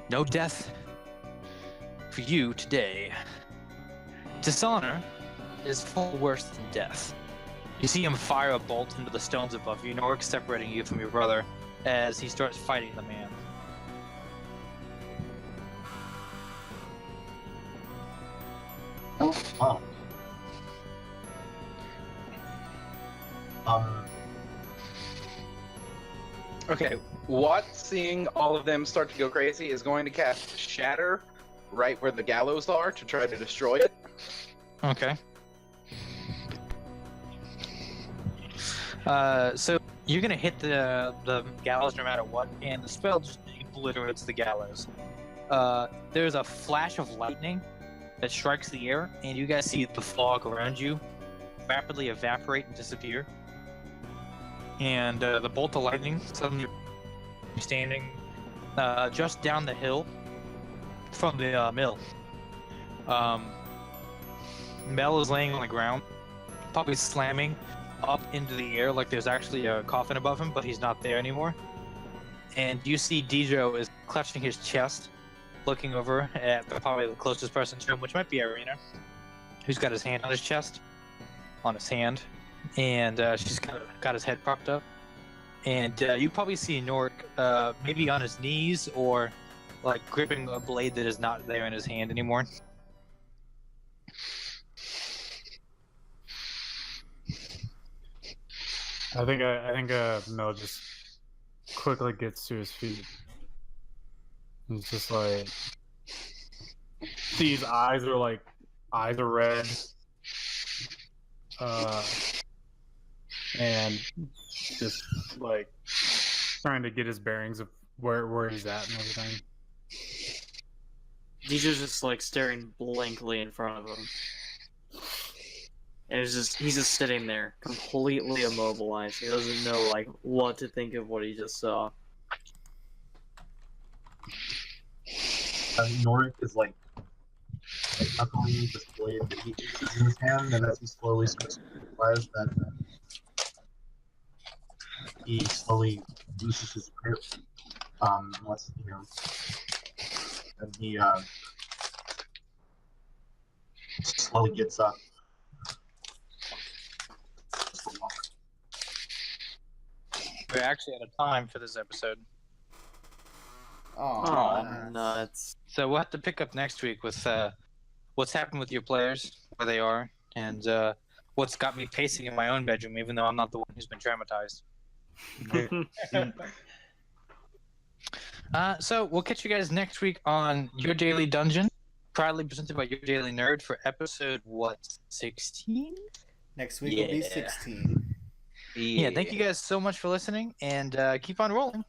No death for you today. Dishonor is far worse than death." You see him fire a bolt into the stones above you, Norik, separating you from your brother as he starts fighting the man. Wow. Okay, Watt, seeing all of them start to go crazy, is going to cast Shatter right where the gallows are to try to destroy it. Okay. So you're gonna hit the gallows no matter what, and the spell just obliterates the gallows. There's a flash of lightning that strikes the air, and you guys see the fog around you rapidly evaporate and disappear. And the bolt of lightning suddenly standing just down the hill from the mill. Mel is laying on the ground, probably slamming up into the air like there's actually a coffin above him, but he's not there anymore. And you see Dijo is clutching his chest, looking over at probably the closest person to him, which might be Irina, who's got his hand on his chest, on his hand, and she's kind of got his head propped up. And you probably see Norik maybe on his knees or like gripping a blade that is not there in his hand anymore. I think Mel just quickly gets to his feet. He's just like, see his eyes are red, and just like trying to get his bearings of where he's at and everything. Dijo's just like staring blankly in front of him. And he's just sitting there, completely immobilized. He doesn't know like what to think of what he just saw. Norik is like knuckling this blade that he has in his hand, and as he slowly starts to realize that he slowly loses his grip. Unless and he slowly gets up. We're actually out of time for this episode. Oh, nuts. So we'll have to pick up next week with what's happened with your players, where they are, and what's got me pacing in my own bedroom, even though I'm not the one who's been traumatized. So we'll catch you guys next week on Your Daily Dungeon, proudly presented by Your Daily Nerd for episode, 16? Next week will be 16. Yeah, thank you guys so much for listening, and keep on rolling.